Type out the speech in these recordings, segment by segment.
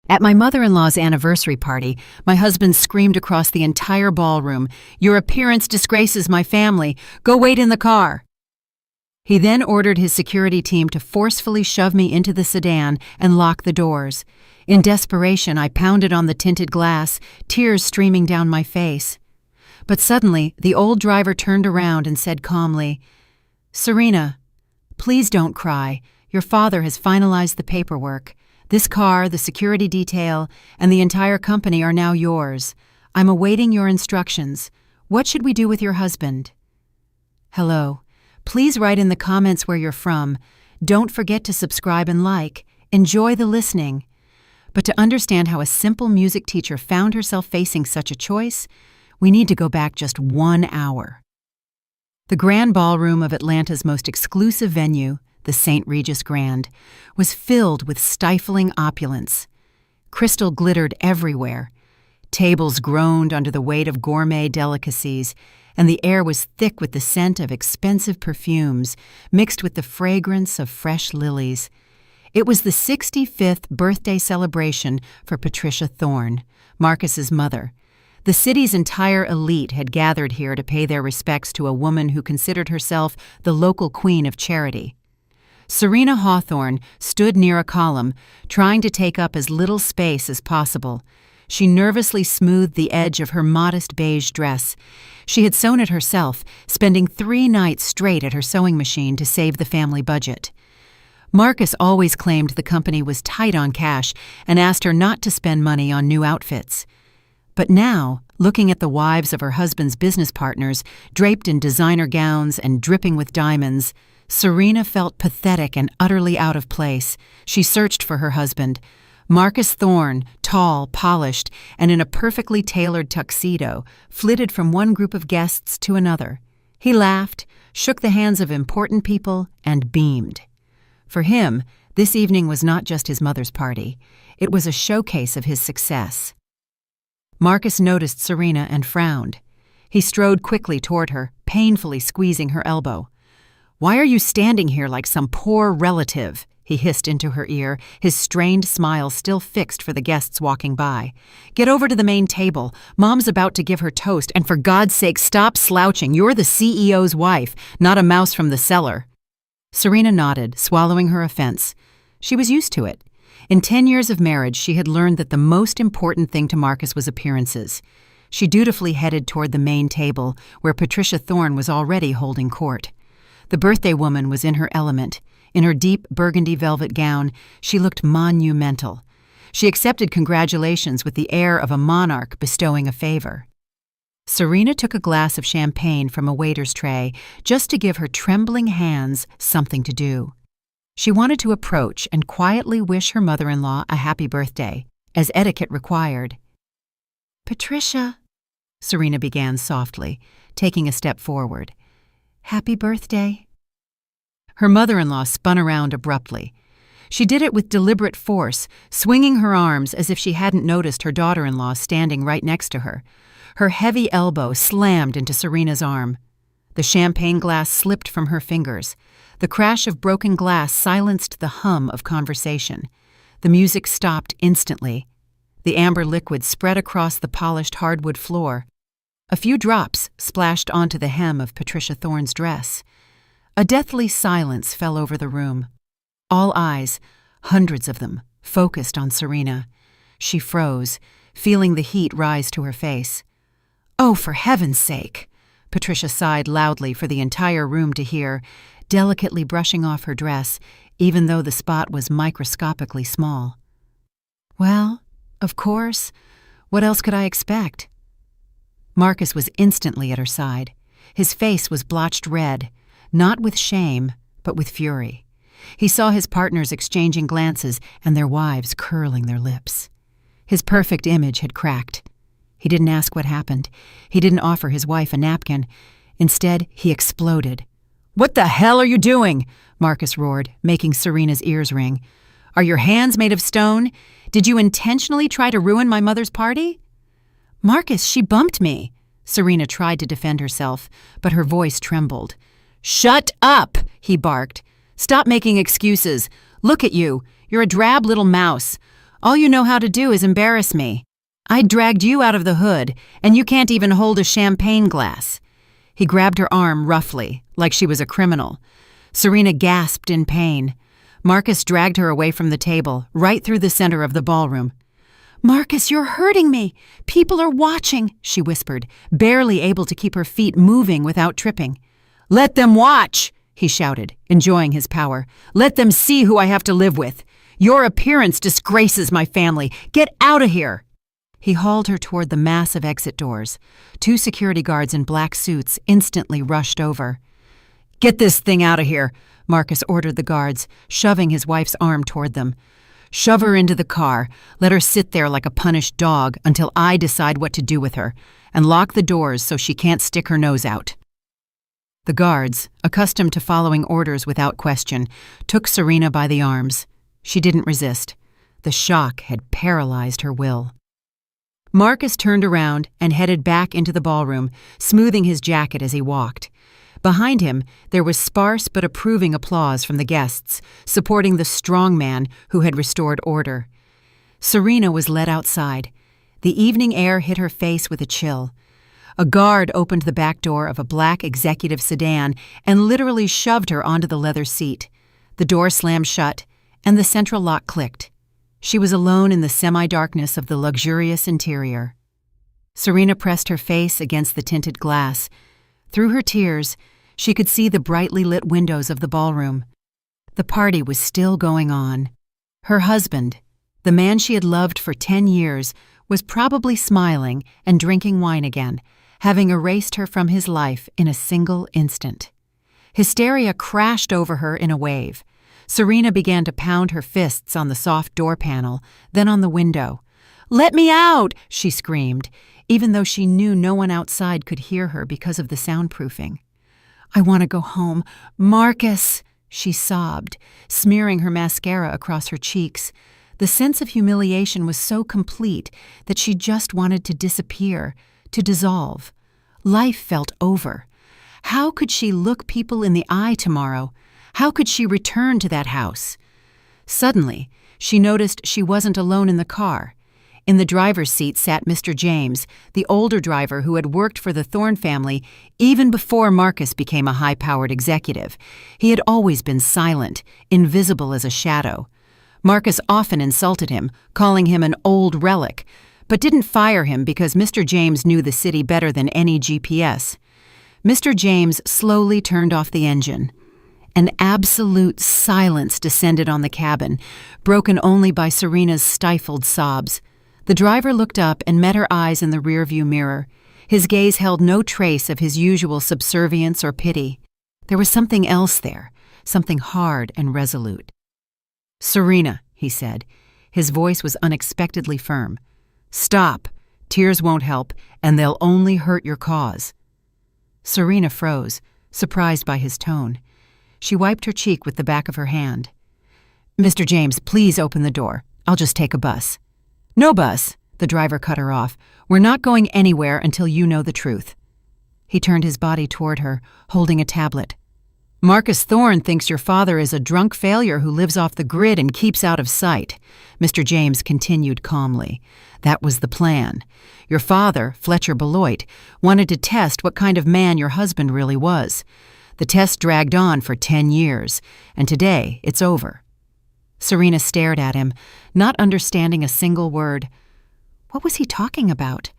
At my mother-in-law's anniversary party, my husband screamed across the entire ballroom, "Your appearance disgraces my family. Go wait in the car." He then ordered his security team to forcefully shove me into the sedan and lock the doors. In desperation, I pounded on the tinted glass, tears streaming down my face. But suddenly, the old driver turned around and said calmly, "Serena, please don't cry. Your father has finalized the paperwork. This car, the security detail, and the entire company are now yours. I'm awaiting your instructions. What should we do with your husband?" Hello. Please write in the comments where you're from. Don't forget to subscribe and like. Enjoy the listening. But to understand how a simple music teacher found herself facing such a choice, we need to go back just 1 hour. The Grand Ballroom of Atlanta's most exclusive venue, the St. Regis Grand, was filled with stifling opulence. Crystal glittered everywhere. Tables groaned under the weight of gourmet delicacies, and the air was thick with the scent of expensive perfumes, mixed with the fragrance of fresh lilies. It was the 65th birthday celebration for Patricia Thorne, Marcus's mother. The city's entire elite had gathered here to pay their respects to a woman who considered herself the local queen of charity. Serena Hawthorne stood near a column, trying to take up as little space as possible. She nervously smoothed the edge of her modest beige dress. She had sewn it herself, spending 3 nights straight at her sewing machine to save the family budget. Marcus always claimed the company was tight on cash and asked her not to spend money on new outfits. But now, looking at the wives of her husband's business partners, draped in designer gowns and dripping with diamonds, Serena felt pathetic and utterly out of place. She searched for her husband. Marcus Thorne, tall, polished, and in a perfectly tailored tuxedo, flitted from one group of guests to another. He laughed, shook the hands of important people, and beamed. For him, this evening was not just his mother's party. It was a showcase of his success. Marcus noticed Serena and frowned. He strode quickly toward her, painfully squeezing her elbow. "Why are you standing here like some poor relative?" he hissed into her ear, his strained smile still fixed for the guests walking by. "Get over to the main table. Mom's about to give her toast, and for God's sake, stop slouching. You're the CEO's wife, not a mouse from the cellar." Serena nodded, swallowing her offense. She was used to it. In 10 years of marriage, she had learned that the most important thing to Marcus was appearances. She dutifully headed toward the main table, where Patricia Thorne was already holding court. The birthday woman was in her element. In her deep burgundy velvet gown, she looked monumental. She accepted congratulations with the air of a monarch bestowing a favor. Serena took a glass of champagne from a waiter's tray just to give her trembling hands something to do. She wanted to approach and quietly wish her mother-in-law a happy birthday, as etiquette required. "Patricia," Serena began softly, taking a step forward. "Happy birthday." Her mother-in-law spun around abruptly. She did it with deliberate force, swinging her arms as if she hadn't noticed her daughter-in-law standing right next to her. Her heavy elbow slammed into Serena's arm. The champagne glass slipped from her fingers. The crash of broken glass silenced the hum of conversation. The music stopped instantly. The amber liquid spread across the polished hardwood floor. A few drops splashed onto the hem of Patricia Thorne's dress. A deathly silence fell over the room. All eyes, hundreds of them, focused on Serena. She froze, feeling the heat rise to her face. "Oh, for heaven's sake!" Patricia sighed loudly for the entire room to hear, delicately brushing off her dress, even though the spot was microscopically small. "Well, of course. What else could I expect?" Marcus was instantly at her side. His face was blotched red, not with shame, but with fury. He saw his partners exchanging glances and their wives curling their lips. His perfect image had cracked. He didn't ask what happened. He didn't offer his wife a napkin. Instead, he exploded. "What the hell are you doing?" Marcus roared, making Serena's ears ring. "Are your hands made of stone? Did you intentionally try to ruin my mother's party?" "Marcus, she bumped me." Serena tried to defend herself, but her voice trembled. "Shut up!" he barked. "Stop making excuses. Look at you. You're a drab little mouse. All you know how to do is embarrass me. I dragged you out of the hood, and you can't even hold a champagne glass." He grabbed her arm roughly, like she was a criminal. Serena gasped in pain. Marcus dragged her away from the table, right through the center of the ballroom. "Marcus, you're hurting me. People are watching," she whispered, barely able to keep her feet moving without tripping. "Let them watch," he shouted, enjoying his power. "Let them see who I have to live with. Your appearance disgraces my family. Get out of here." He hauled her toward the massive exit doors. 2 security guards in black suits instantly rushed over. "Get this thing out of here," Marcus ordered the guards, shoving his wife's arm toward them. "Shove her into the car, let her sit there like a punished dog until I decide what to do with her, and lock the doors so she can't stick her nose out." The guards, accustomed to following orders without question, took Serena by the arms. She didn't resist. The shock had paralyzed her will. Marcus turned around and headed back into the ballroom, smoothing his jacket as he walked. Behind him, there was sparse but approving applause from the guests, supporting the strong man who had restored order. Serena was led outside. The evening air hit her face with a chill. A guard opened the back door of a black executive sedan and literally shoved her onto the leather seat. The door slammed shut, and the central lock clicked. She was alone in the semi-darkness of the luxurious interior. Serena pressed her face against the tinted glass. Through her tears, she could see the brightly lit windows of the ballroom. The party was still going on. Her husband, the man she had loved for 10 years, was probably smiling and drinking wine again, having erased her from his life in a single instant. Hysteria crashed over her in a wave. Serena began to pound her fists on the soft door panel, then on the window. "Let me out!" she screamed, even though she knew no one outside could hear her because of the soundproofing. "I want to go home. Marcus!" she sobbed, smearing her mascara across her cheeks. The sense of humiliation was so complete that she just wanted to disappear, to dissolve. Life felt over. How could she look people in the eye tomorrow? How could she return to that house? Suddenly, she noticed she wasn't alone in the car. In the driver's seat sat Mr. James, the older driver who had worked for the Thorne family even before Marcus became a high-powered executive. He had always been silent, invisible as a shadow. Marcus often insulted him, calling him an old relic, but didn't fire him because Mr. James knew the city better than any GPS. Mr. James slowly turned off the engine. An absolute silence descended on the cabin, broken only by Serena's stifled sobs. The driver looked up and met her eyes in the rearview mirror. His gaze held no trace of his usual subservience or pity. There was something else there, something hard and resolute. "Serena," he said. His voice was unexpectedly firm. "Stop. Tears won't help, and they'll only hurt your cause." Serena froze, surprised by his tone. She wiped her cheek with the back of her hand. "Mr. James, please open the door. I'll just take a bus." "No bus," the driver cut her off. "We're not going anywhere until you know the truth." He turned his body toward her, holding a tablet. "Marcus Thorne thinks your father is a drunk failure who lives off the grid and keeps out of sight," Mr. James continued calmly. "That was the plan. Your father, Fletcher Beloit, wanted to test what kind of man your husband really was. The test dragged on for 10 years, and today it's over." Serena stared at him, not understanding a single word. What was he talking about?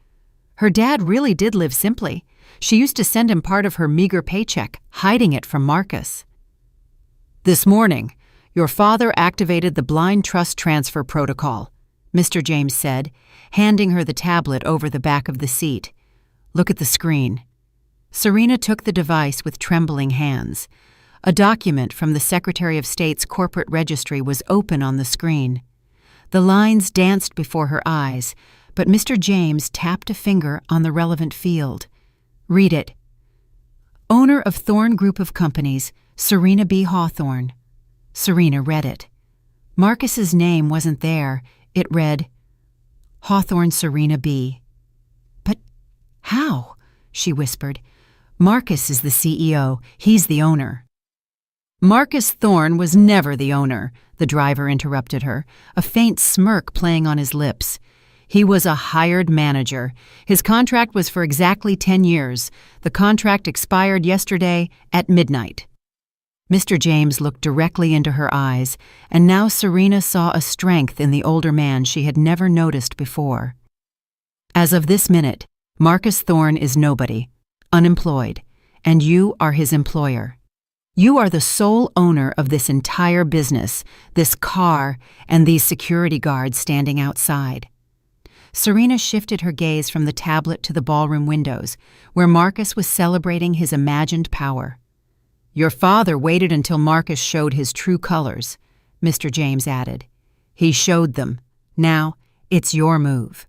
Her dad really did live simply. She used to send him part of her meager paycheck, hiding it from Marcus. "This morning, your father activated the blind trust transfer protocol," Mr. James said, handing her the tablet over the back of the seat. "Look at the screen." Serena took the device with trembling hands. A document from the Secretary of State's corporate registry was open on the screen. The lines danced before her eyes, but Mr. James tapped a finger on the relevant field. "Read it." "Owner of Thorne Group of Companies, Serena B. Hawthorne." Serena read it. Marcus's name wasn't there. It read, Hawthorne Serena B. "But how?" she whispered. "Marcus is the CEO. He's the owner." "Marcus Thorne was never the owner," the driver interrupted her, a faint smirk playing on his lips. He was a hired manager. His contract was for exactly 10 years. The contract expired yesterday at midnight. Mr. James looked directly into her eyes, and now Serena saw a strength in the older man she had never noticed before. As of this minute, Marcus Thorne is nobody, unemployed, and you are his employer. You are the sole owner of this entire business, this car, and these security guards standing outside. Serena shifted her gaze from the tablet to the ballroom windows, where Marcus was celebrating his imagined power. Your father waited until Marcus showed his true colors, Mr. James added. He showed them. Now, it's your move.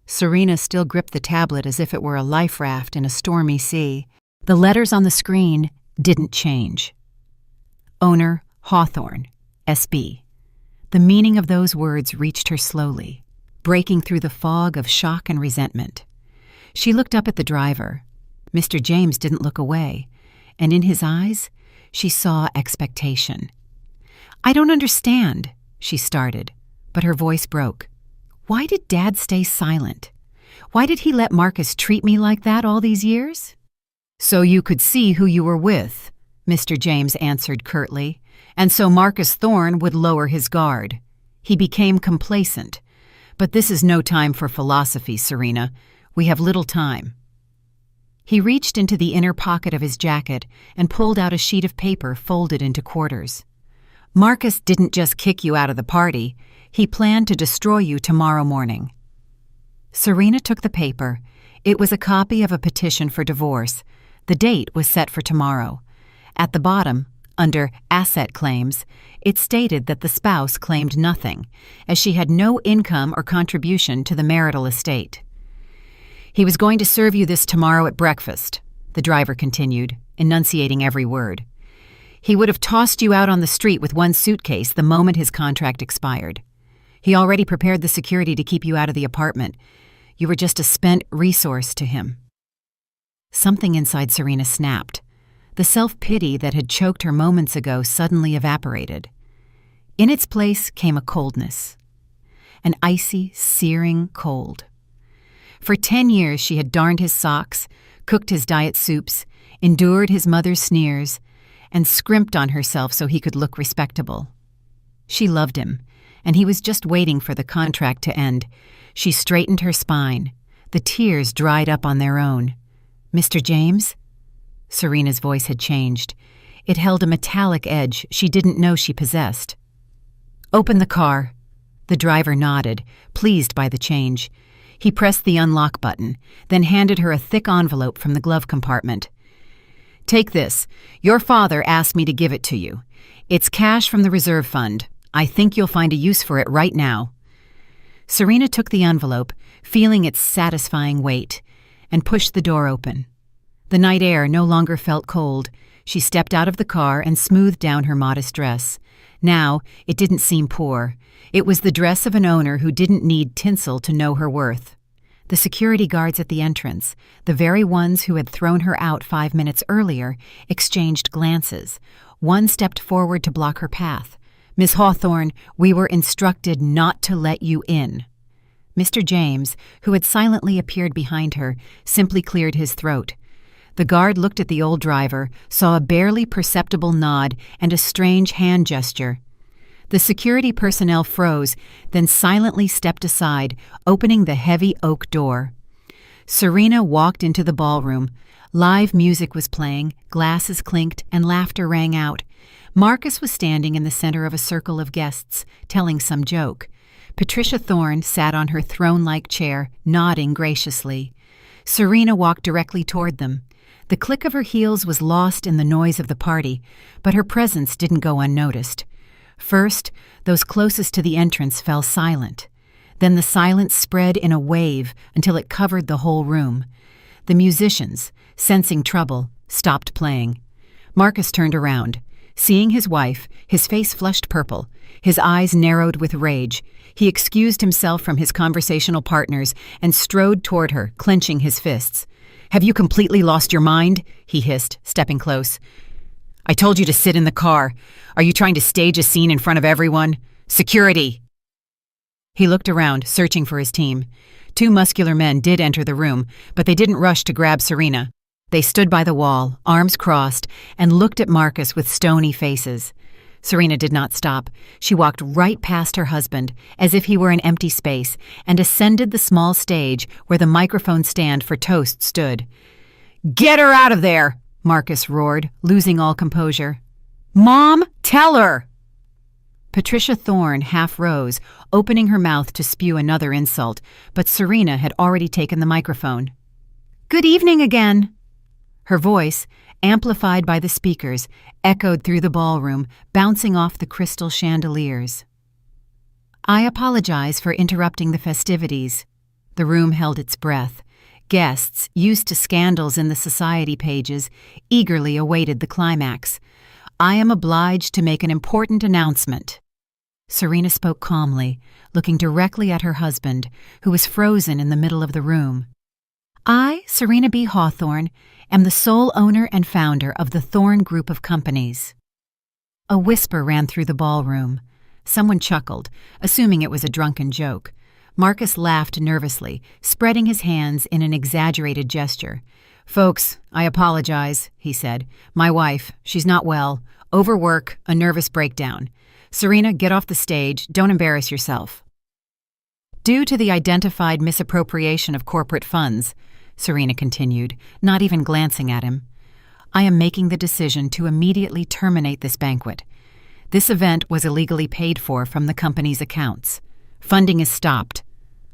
Serena still gripped the tablet as if it were a life raft in a stormy sea. The letters on the screen didn't change. Owner Hawthorne, SB. The meaning of those words reached her slowly, breaking through the fog of shock and resentment. She looked up at the driver. Mr. James didn't look away, and in his eyes, she saw expectation. I don't understand, she started, but her voice broke. Why did Dad stay silent? Why did he let Marcus treat me like that all these years? So you could see who you were with, Mr. James answered curtly, and so Marcus Thorne would lower his guard. He became complacent. But this is no time for philosophy, Serena. We have little time. He reached into the inner pocket of his jacket and pulled out a sheet of paper folded into quarters. Marcus didn't just kick you out of the party. He planned to destroy you tomorrow morning. Serena took the paper. It was a copy of a petition for divorce. The date was set for tomorrow. At the bottom, under asset claims, it stated that the spouse claimed nothing, as she had no income or contribution to the marital estate. He was going to serve you this tomorrow at breakfast, the driver continued, enunciating every word. He would have tossed you out on the street with one suitcase the moment his contract expired. He already prepared the security to keep you out of the apartment. You were just a spent resource to him. Something inside Serena snapped. The self-pity that had choked her moments ago suddenly evaporated. In its place came a coldness. An icy, searing cold. For 10 years she had darned his socks, cooked his diet soups, endured his mother's sneers, and scrimped on herself so he could look respectable. She loved him, and he was just waiting for the contract to end. She straightened her spine. The tears dried up on their own. Mr. James? Serena's voice had changed. It held a metallic edge she didn't know she possessed. Open the car. The driver nodded, pleased by the change. He pressed the unlock button, then handed her a thick envelope from the glove compartment. Take this. Your father asked me to give it to you. It's cash from the reserve fund. I think you'll find a use for it right now. Serena took the envelope, feeling its satisfying weight, and pushed the door open. The night air no longer felt cold. She stepped out of the car and smoothed down her modest dress. Now, it didn't seem poor. It was the dress of an owner who didn't need tinsel to know her worth. The security guards at the entrance, the very ones who had thrown her out 5 minutes earlier, exchanged glances. One stepped forward to block her path. Miss Hawthorne, we were instructed not to let you in. Mr. James, who had silently appeared behind her, simply cleared his throat. The guard looked at the old driver, saw a barely perceptible nod and a strange hand gesture. The security personnel froze, then silently stepped aside, opening the heavy oak door. Serena walked into the ballroom. Live music was playing, glasses clinked, and laughter rang out. Marcus was standing in the center of a circle of guests, telling some joke. Patricia Thorne sat on her throne-like chair, nodding graciously. Serena walked directly toward them. The click of her heels was lost in the noise of the party, but her presence didn't go unnoticed. First, those closest to the entrance fell silent. Then the silence spread in a wave until it covered the whole room. The musicians, sensing trouble, stopped playing. Marcus turned around. Seeing his wife, his face flushed purple, his eyes narrowed with rage. He excused himself from his conversational partners and strode toward her, clenching his fists. "Have you completely lost your mind?" he hissed, stepping close. I told you to sit in the car. Are you trying to stage a scene in front of everyone? Security!" He looked around, searching for his team. 2 muscular men did enter the room, but they didn't rush to grab Serena. They stood by the wall, arms crossed, and looked at Marcus with stony faces. Serena did not stop. She walked right past her husband, as if he were an empty space, and ascended the small stage where the microphone stand for toast stood. "Get her out of there!" Marcus roared, losing all composure. "Mom, tell her!" Patricia Thorne half rose, opening her mouth to spew another insult, but Serena had already taken the microphone. "Good evening again." Her voice, amplified by the speakers, echoed through the ballroom, bouncing off the crystal chandeliers. "I apologize for interrupting the festivities." The room held its breath. Guests, used to scandals in the society pages, eagerly awaited the climax. "I am obliged to make an important announcement." Serena spoke calmly, looking directly at her husband, who was frozen in the middle of the room. "I, Serena B. Hawthorne, am the sole owner and founder of the Thorne Group of Companies." A whisper ran through the ballroom. Someone chuckled, assuming it was a drunken joke. Marcus laughed nervously, spreading his hands in an exaggerated gesture. "Folks, I apologize," he said. "My wife, she's not well. Overwork, a nervous breakdown. Serena, get off the stage. Don't embarrass yourself." "Due to the identified misappropriation of corporate funds," Serena continued, not even glancing at him, "I am making the decision to immediately terminate this banquet. This event was illegally paid for from the company's accounts. Funding is stopped.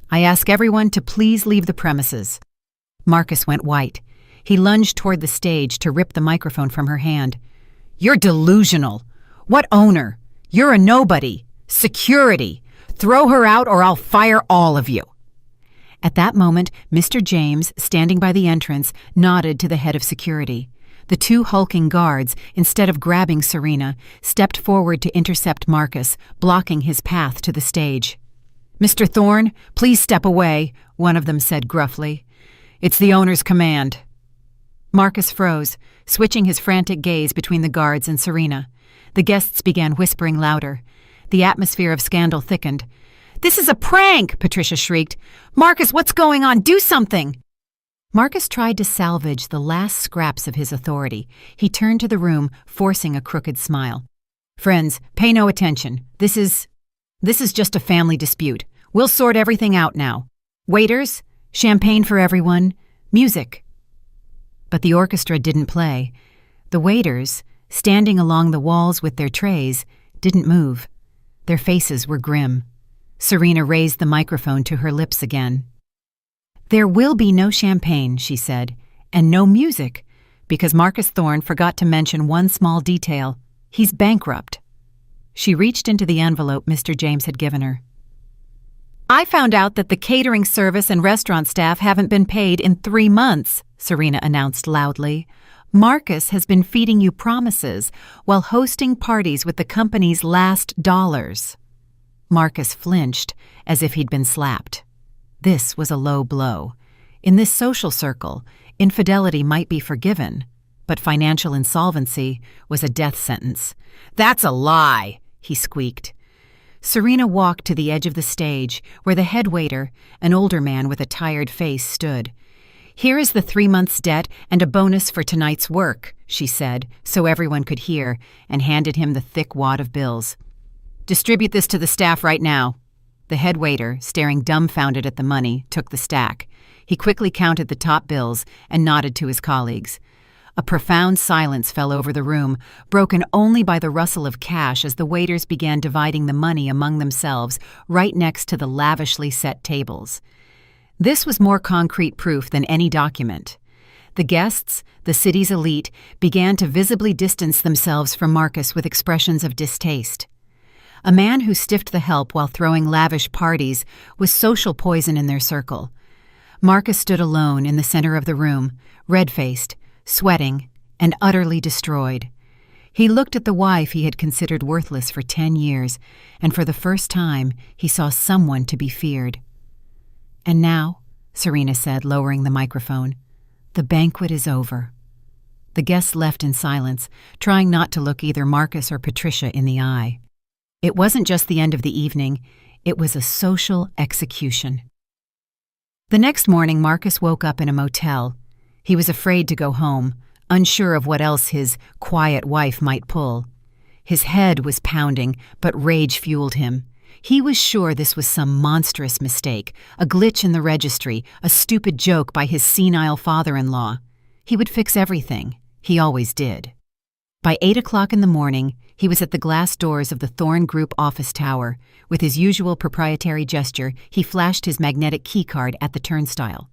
I ask everyone to please leave the premises." Marcus went white. He lunged toward the stage to rip the microphone from her hand. "You're delusional. What owner? You're a nobody. Security. Throw her out or I'll fire all of you." At that moment, Mr. James, standing by the entrance, nodded to the head of security. The 2 hulking guards, instead of grabbing Serena, stepped forward to intercept Marcus, blocking his path to the stage. "Mr. Thorne, please step away," one of them said gruffly. "It's the owner's command." Marcus froze, switching his frantic gaze between the guards and Serena. The guests began whispering louder. The atmosphere of scandal thickened. "This is a prank!" Patricia shrieked. "Marcus, what's going on? Do something!" Marcus tried to salvage the last scraps of his authority. He turned to the room, forcing a crooked smile. "Friends, pay no attention. This is just a family dispute. We'll sort everything out now. Waiters, champagne for everyone, music." But the orchestra didn't play. The waiters, standing along the walls with their trays, didn't move. Their faces were grim. Serena raised the microphone to her lips again. "There will be no champagne," she said, "and no music, because Marcus Thorne forgot to mention one small detail. He's bankrupt." She reached into the envelope Mr. James had given her. "I found out that the catering service and restaurant staff haven't been paid in 3 months," Serena announced loudly. "Marcus has been feeding you promises while hosting parties with the company's last dollars." Marcus flinched, as if he'd been slapped. This was a low blow. In this social circle, infidelity might be forgiven, but financial insolvency was a death sentence. "That's a lie," he squeaked. Serena walked to the edge of the stage, where the head waiter, an older man with a tired face, stood. "Here is the 3 months' debt and a bonus for tonight's work," she said, so everyone could hear, and handed him the thick wad of bills. "Distribute this to the staff right now." The head waiter, staring dumbfounded at the money, took the stack. He quickly counted the top bills and nodded to his colleagues. A profound silence fell over the room, broken only by the rustle of cash as the waiters began dividing the money among themselves right next to the lavishly set tables. This was more concrete proof than any document. The guests, the city's elite, began to visibly distance themselves from Marcus with expressions of distaste. A man who stiffed the help while throwing lavish parties was social poison in their circle. Marcus stood alone in the center of the room, red-faced, sweating, and utterly destroyed. He looked at the wife he had considered worthless for 10 years, and for the first time he saw someone to be feared. "And now," Serena said, lowering the microphone, "the banquet is over." The guests left in silence, trying not to look either Marcus or Patricia in the eye. It wasn't just the end of the evening, it was a social execution. The next morning, Marcus woke up in a motel. He was afraid to go home, unsure of what else his quiet wife might pull. His head was pounding, but rage fueled him. He was sure this was some monstrous mistake, a glitch in the registry, a stupid joke by his senile father-in-law. He would fix everything. He always did. By 8 o'clock in the morning, he was at the glass doors of the Thorne Group office tower. With his usual proprietary gesture, he flashed his magnetic keycard at the turnstile.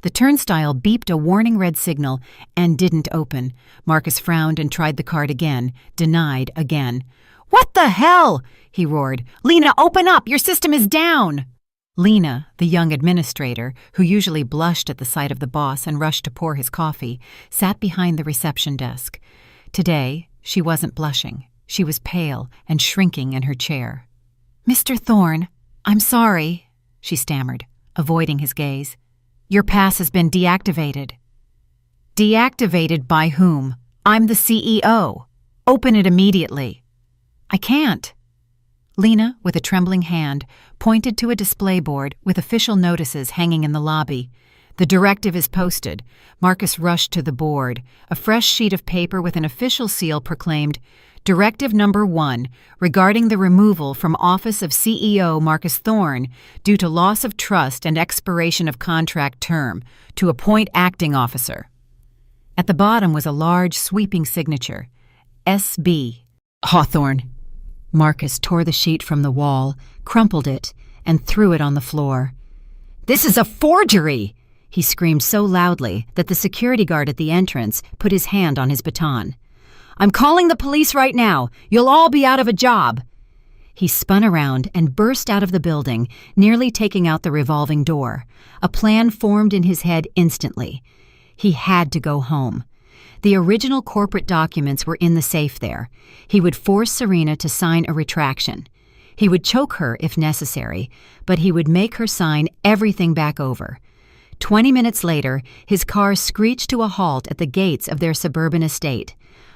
The turnstile beeped a warning red signal and didn't open. Marcus frowned and tried the card again, denied again. "What the hell?" he roared. "Lena, open up! Your system is down!" Lena, the young administrator, who usually blushed at the sight of the boss and rushed to pour his coffee, sat behind the reception desk. Today, she wasn't blushing. She was pale and shrinking in her chair. "Mr. Thorne, I'm sorry," she stammered, avoiding his gaze. "Your pass has been deactivated." "Deactivated by whom? I'm the CEO. Open it immediately." "I can't." Lena, with a trembling hand, pointed to a display board with official notices hanging in the lobby. "The directive is posted." Marcus rushed to the board. A fresh sheet of paper with an official seal proclaimed, "Directive number 1, regarding the removal from office of CEO Marcus Thorne due to loss of trust and expiration of contract term, to appoint acting officer." At the bottom was a large, sweeping signature, S.B. Hawthorne. Marcus tore the sheet from the wall, crumpled it, and threw it on the floor. "This is a forgery!" he screamed so loudly that the security guard at the entrance put his hand on his baton. "I'm calling the police right now. You'll all be out of a job." He spun around and burst out of the building, nearly taking out the revolving door. A plan formed in his head instantly. He had to go home. The original corporate documents were in the safe there. He would force Serena to sign a retraction. He would choke her if necessary, but he would make her sign everything back over. 20 minutes later, his car screeched to a halt at the gates of their suburban estate.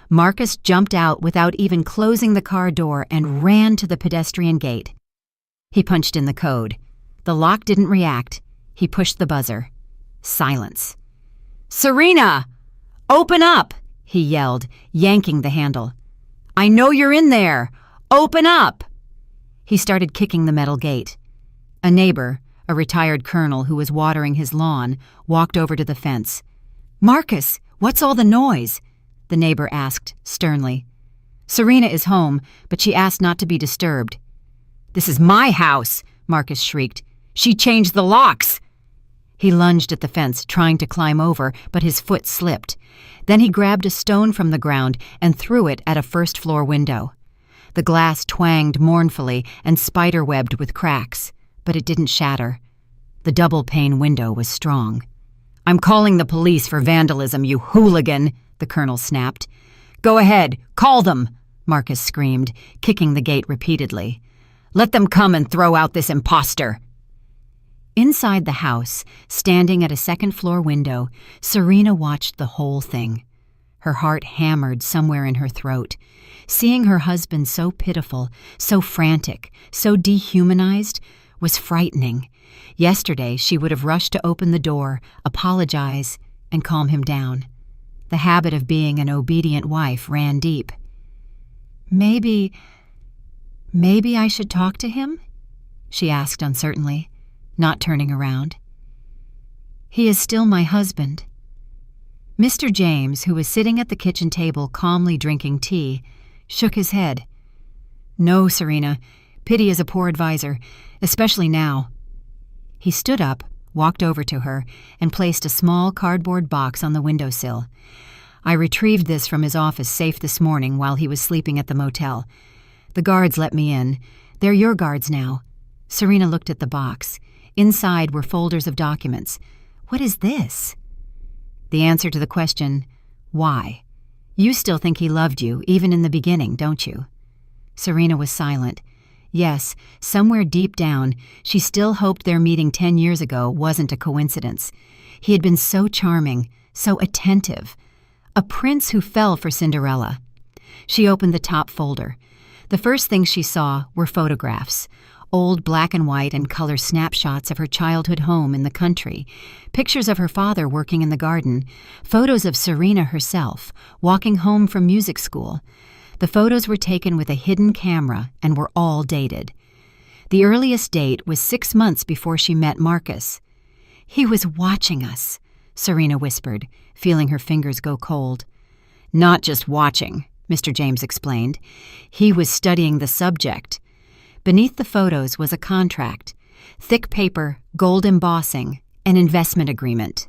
Marcus jumped out without even closing the car door and ran to the pedestrian gate. He punched in the code. The lock didn't react. He pushed the buzzer. Silence. "Serena! Open up!" he yelled, yanking the handle. "I know you're in there! Open up!" He started kicking the metal gate. A neighbor, a retired colonel who was watering his lawn, walked over to the fence. "Marcus, what's all the noise?" the neighbor asked sternly. "Serena is home, but she asked not to be disturbed." "This is my house!" Marcus shrieked. "She changed the locks!" He lunged at the fence, trying to climb over, but his foot slipped. Then he grabbed a stone from the ground and threw it at a first-floor window. The glass twanged mournfully and spider-webbed with cracks, but it didn't shatter. The double-pane window was strong. "I'm calling the police for vandalism, you hooligan!" the colonel snapped. "Go ahead, call them!" Marcus screamed, kicking the gate repeatedly. "Let them come and throw out this imposter!" Inside the house, standing at a second-floor window, Serena watched the whole thing. Her heart hammered somewhere in her throat. Seeing her husband so pitiful, so frantic, so dehumanized, was frightening. Yesterday, she would have rushed to open the door, apologize, and calm him down. The habit of being an obedient wife ran deep. Maybe I should talk to him?" she asked uncertainly, not turning around. "He is still my husband." Mr. James, who was sitting at the kitchen table calmly drinking tea, shook his head. "No, Serena. Pity is a poor advisor, especially now." He stood up, walked over to her, and placed a small cardboard box on the windowsill. "I retrieved this from his office safe this morning while he was sleeping at the motel. The guards let me in. They're your guards now." Serena looked at the box. Inside were folders of documents. "What is this?" The answer to the question, why? "You still think he loved you, even in the beginning, don't you?" Serena was silent. Yes, somewhere deep down, she still hoped their meeting 10 years ago wasn't a coincidence. He had been so charming, so attentive. A prince who fell for Cinderella. She opened the top folder. The first things she saw were photographs. Old black and white and color snapshots of her childhood home in the country, pictures of her father working in the garden, photos of Serena herself, walking home from music school. The photos were taken with a hidden camera and were all dated. The earliest date was 6 months before she met Marcus. "He was watching us," Serena whispered, feeling her fingers go cold. "Not just watching," Mr. James explained. "He was studying the subject." Beneath the photos was a contract, thick paper, gold embossing, an investment agreement.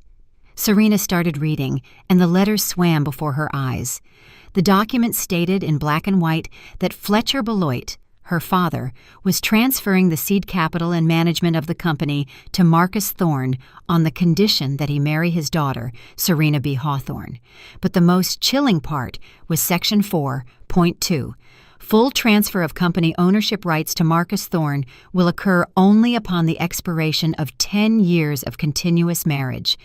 Serena started reading, and the letters swam before her eyes. The document stated in black and white that Fletcher Beloit, her father, was transferring the seed capital and management of the company to Marcus Thorne on the condition that he marry his daughter, Serena B. Hawthorne. But the most chilling part was Section 4.2. Full transfer of company ownership rights to Marcus Thorne will occur only upon the expiration of 10 years of continuous marriage.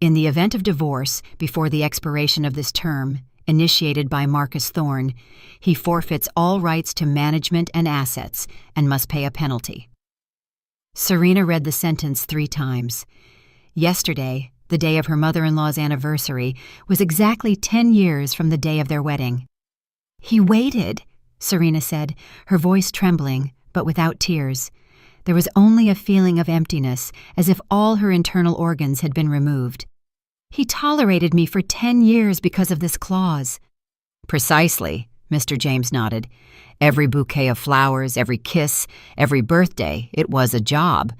In the event of divorce before the expiration of this term, initiated by Marcus Thorne, he forfeits all rights to management and assets and must pay a penalty. Serena read the sentence 3 times. Yesterday, the day of her mother-in-law's anniversary, was exactly 10 years from the day of their wedding. "He waited," Serena said, her voice trembling, but without tears. There was only a feeling of emptiness, as if all her internal organs had been removed. "He tolerated me for 10 years because of this clause." "Precisely," Mr. James nodded. "Every bouquet of flowers, every kiss, every birthday, it was a job.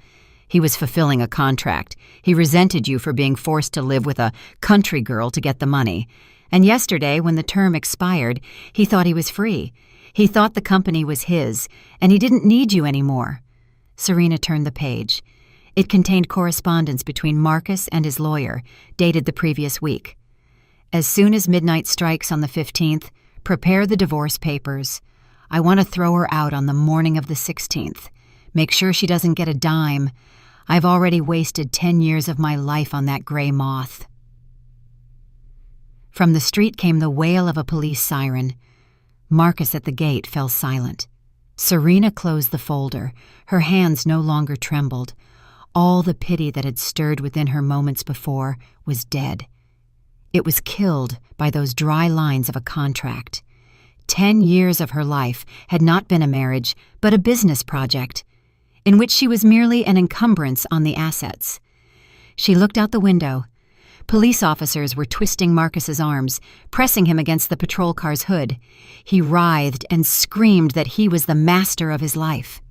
He was fulfilling a contract. He resented you for being forced to live with a country girl to get the money. And yesterday, when the term expired, he thought he was free. He thought the company was his, and he didn't need you anymore." Serena turned the page. It contained correspondence between Marcus and his lawyer, dated the previous week. "As soon as midnight strikes on the 15th, prepare the divorce papers. I want to throw her out on the morning of the 16th. Make sure she doesn't get a dime. I've already wasted 10 years of my life on that gray moth." From the street came the wail of a police siren. Marcus at the gate fell silent. Serena closed the folder. Her hands no longer trembled. All the pity that had stirred within her moments before was dead. It was killed by those dry lines of a contract. 10 years of her life had not been a marriage, but a business project, in which she was merely an encumbrance on the assets. She looked out the window. Police officers were twisting Marcus's arms, pressing him against the patrol car's hood. He writhed and screamed that he was the master of his life.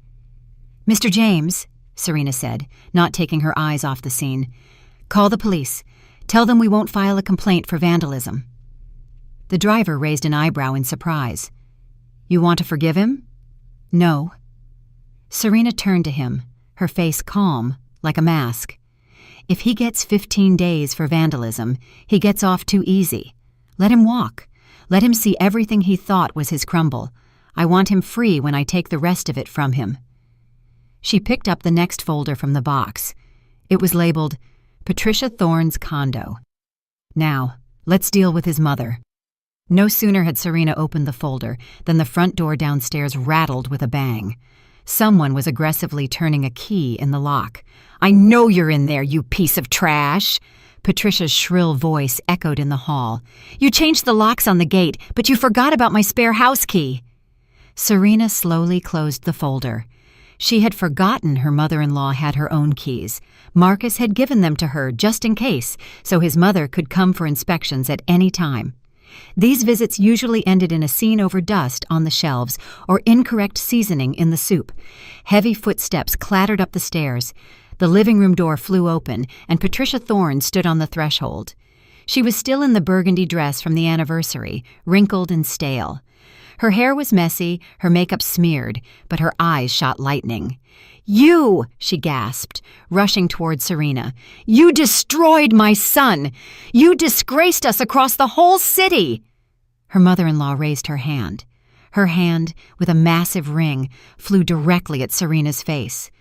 "Mr. James," Serena said, not taking her eyes off the scene, "call the police. Tell them we won't file a complaint for vandalism." The driver raised an eyebrow in surprise. "You want to forgive him?" "No." Serena turned to him, her face calm, like a mask. "If he gets 15 days for vandalism, he gets off too easy. Let him walk. Let him see everything he thought was his crumble. I want him free when I take the rest of it from him." She picked up the next folder from the box. It was labeled, "Patricia Thorne's Condo." "Now, let's deal with his mother." No sooner had Serena opened the folder than the front door downstairs rattled with a bang. Someone was aggressively turning a key in the lock. "I know you're in there, you piece of trash!" Patricia's shrill voice echoed in the hall. "You changed the locks on the gate, but you forgot about my spare house key." Serena slowly closed the folder. She had forgotten her mother-in-law had her own keys. Marcus had given them to her just in case, so his mother could come for inspections at any time. These visits usually ended in a scene over dust on the shelves or incorrect seasoning in the soup. Heavy footsteps clattered up the stairs. The living room door flew open, and Patricia Thorne stood on the threshold. She was still in the burgundy dress from the anniversary, wrinkled and stale. Her hair was messy, her makeup smeared, but her eyes shot lightning. "You!" she gasped, rushing toward Serena. "You destroyed my son! You disgraced us across the whole city!" Her mother-in-law raised her hand. Her hand, with a massive ring, flew directly at Serena's face.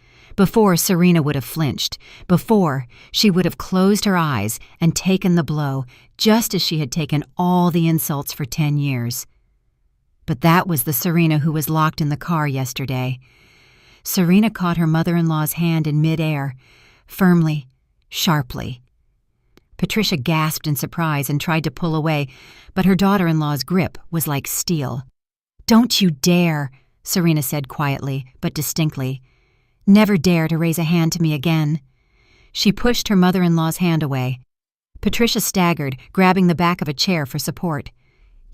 Before, Serena would have flinched. Before, she would have closed her eyes and taken the blow, just as she had taken all the insults for 10 years. But that was the Serena who was locked in the car yesterday. Serena caught her mother-in-law's hand in midair, firmly, sharply. Patricia gasped in surprise and tried to pull away, but her daughter-in-law's grip was like steel. "Don't you dare," Serena said quietly, but distinctly. "Never dare to raise a hand to me again." She pushed her mother-in-law's hand away. Patricia staggered, grabbing the back of a chair for support.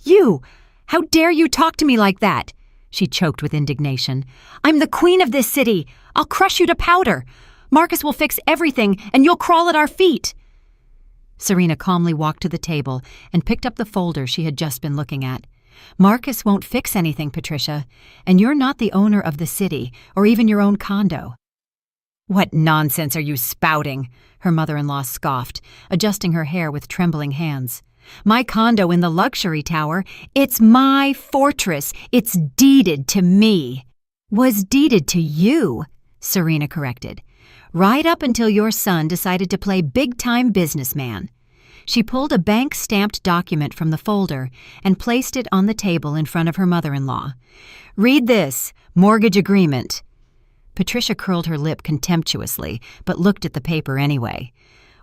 "You! How dare you talk to me like that?" She choked with indignation. "I'm the queen of this city. I'll crush you to powder. Marcus will fix everything, and you'll crawl at our feet." Serena calmly walked to the table and picked up the folder she had just been looking at. "Marcus won't fix anything, Patricia, and you're not the owner of the city or even your own condo." "What nonsense are you spouting?" her mother-in-law scoffed, adjusting her hair with trembling hands. "My condo in the luxury tower, it's my fortress. It's deeded to me." "Was deeded to you," Serena corrected. "Right up until your son decided to play big-time businessman." She pulled a bank-stamped document from the folder and placed it on the table in front of her mother-in-law. "Read this, mortgage agreement." Patricia curled her lip contemptuously, but looked at the paper anyway.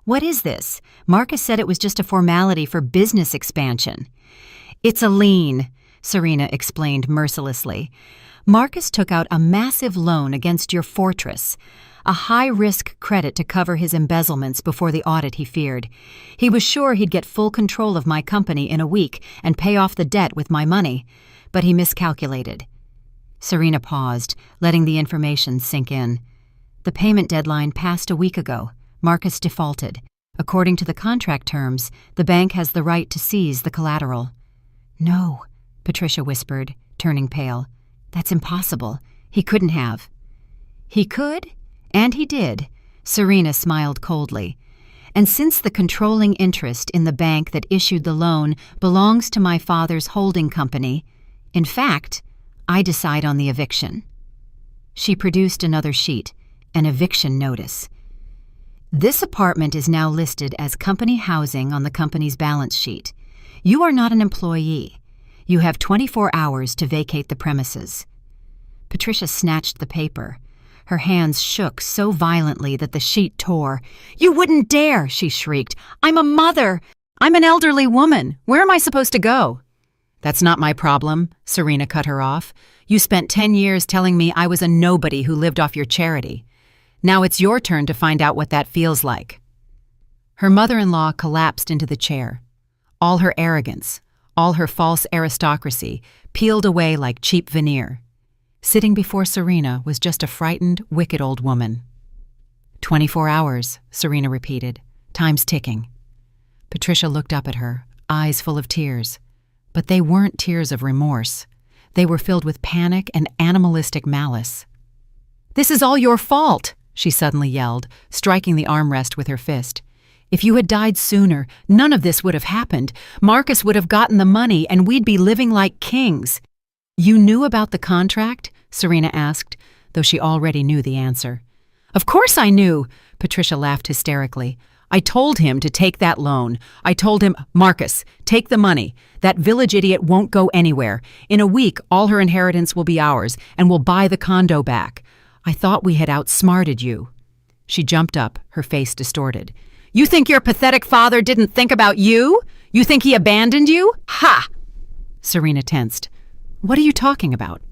"What is this? Marcus said it was just a formality for business expansion." "It's a lien," Serena explained mercilessly. "Marcus took out a massive loan against your fortress, a high-risk credit to cover his embezzlements before the audit he feared. He was sure he'd get full control of my company in a week and pay off the debt with my money, but he miscalculated." Serena paused, letting the information sink in. "The payment deadline passed a week ago. Marcus defaulted. According to the contract terms, the bank has the right to seize the collateral." "No," Patricia whispered, turning pale. "That's impossible. He couldn't have." "He could, and he did," Serena smiled coldly. "And since the controlling interest in the bank that issued the loan belongs to my father's holding company, in fact, I decide on the eviction." She produced another sheet, an eviction notice. "This apartment is now listed as company housing on the company's balance sheet. You are not an employee. You have 24 hours to vacate the premises." Patricia snatched the paper. Her hands shook so violently that the sheet tore. "You wouldn't dare!" she shrieked. "I'm a mother! I'm an elderly woman. Where am I supposed to go?" "That's not my problem," Serena cut her off. "You spent 10 years telling me I was a nobody who lived off your charity. Now it's your turn to find out what that feels like." Her mother-in-law collapsed into the chair. All her arrogance, all her false aristocracy, peeled away like cheap veneer. Sitting before Serena was just a frightened, wicked old woman. 24 hours, Serena repeated. Time's ticking. Patricia looked up at her, eyes full of tears. But they weren't tears of remorse. They were filled with panic and animalistic malice. "This is all your fault," she suddenly yelled, striking the armrest with her fist. "If you had died sooner, none of this would have happened. Marcus would have gotten the money and we'd be living like kings." "You knew about the contract?" Serena asked, though she already knew the answer. "Of course I knew," Patricia laughed hysterically. "I told him to take that loan. I told him, 'Marcus, take the money. That village idiot won't go anywhere. In a week, all her inheritance will be ours, and we'll buy the condo back. I thought we had outsmarted you." She jumped up, her face distorted. "You think your pathetic father didn't think about you? You think he abandoned you? Ha!" Serena tensed. "What are you talking about?"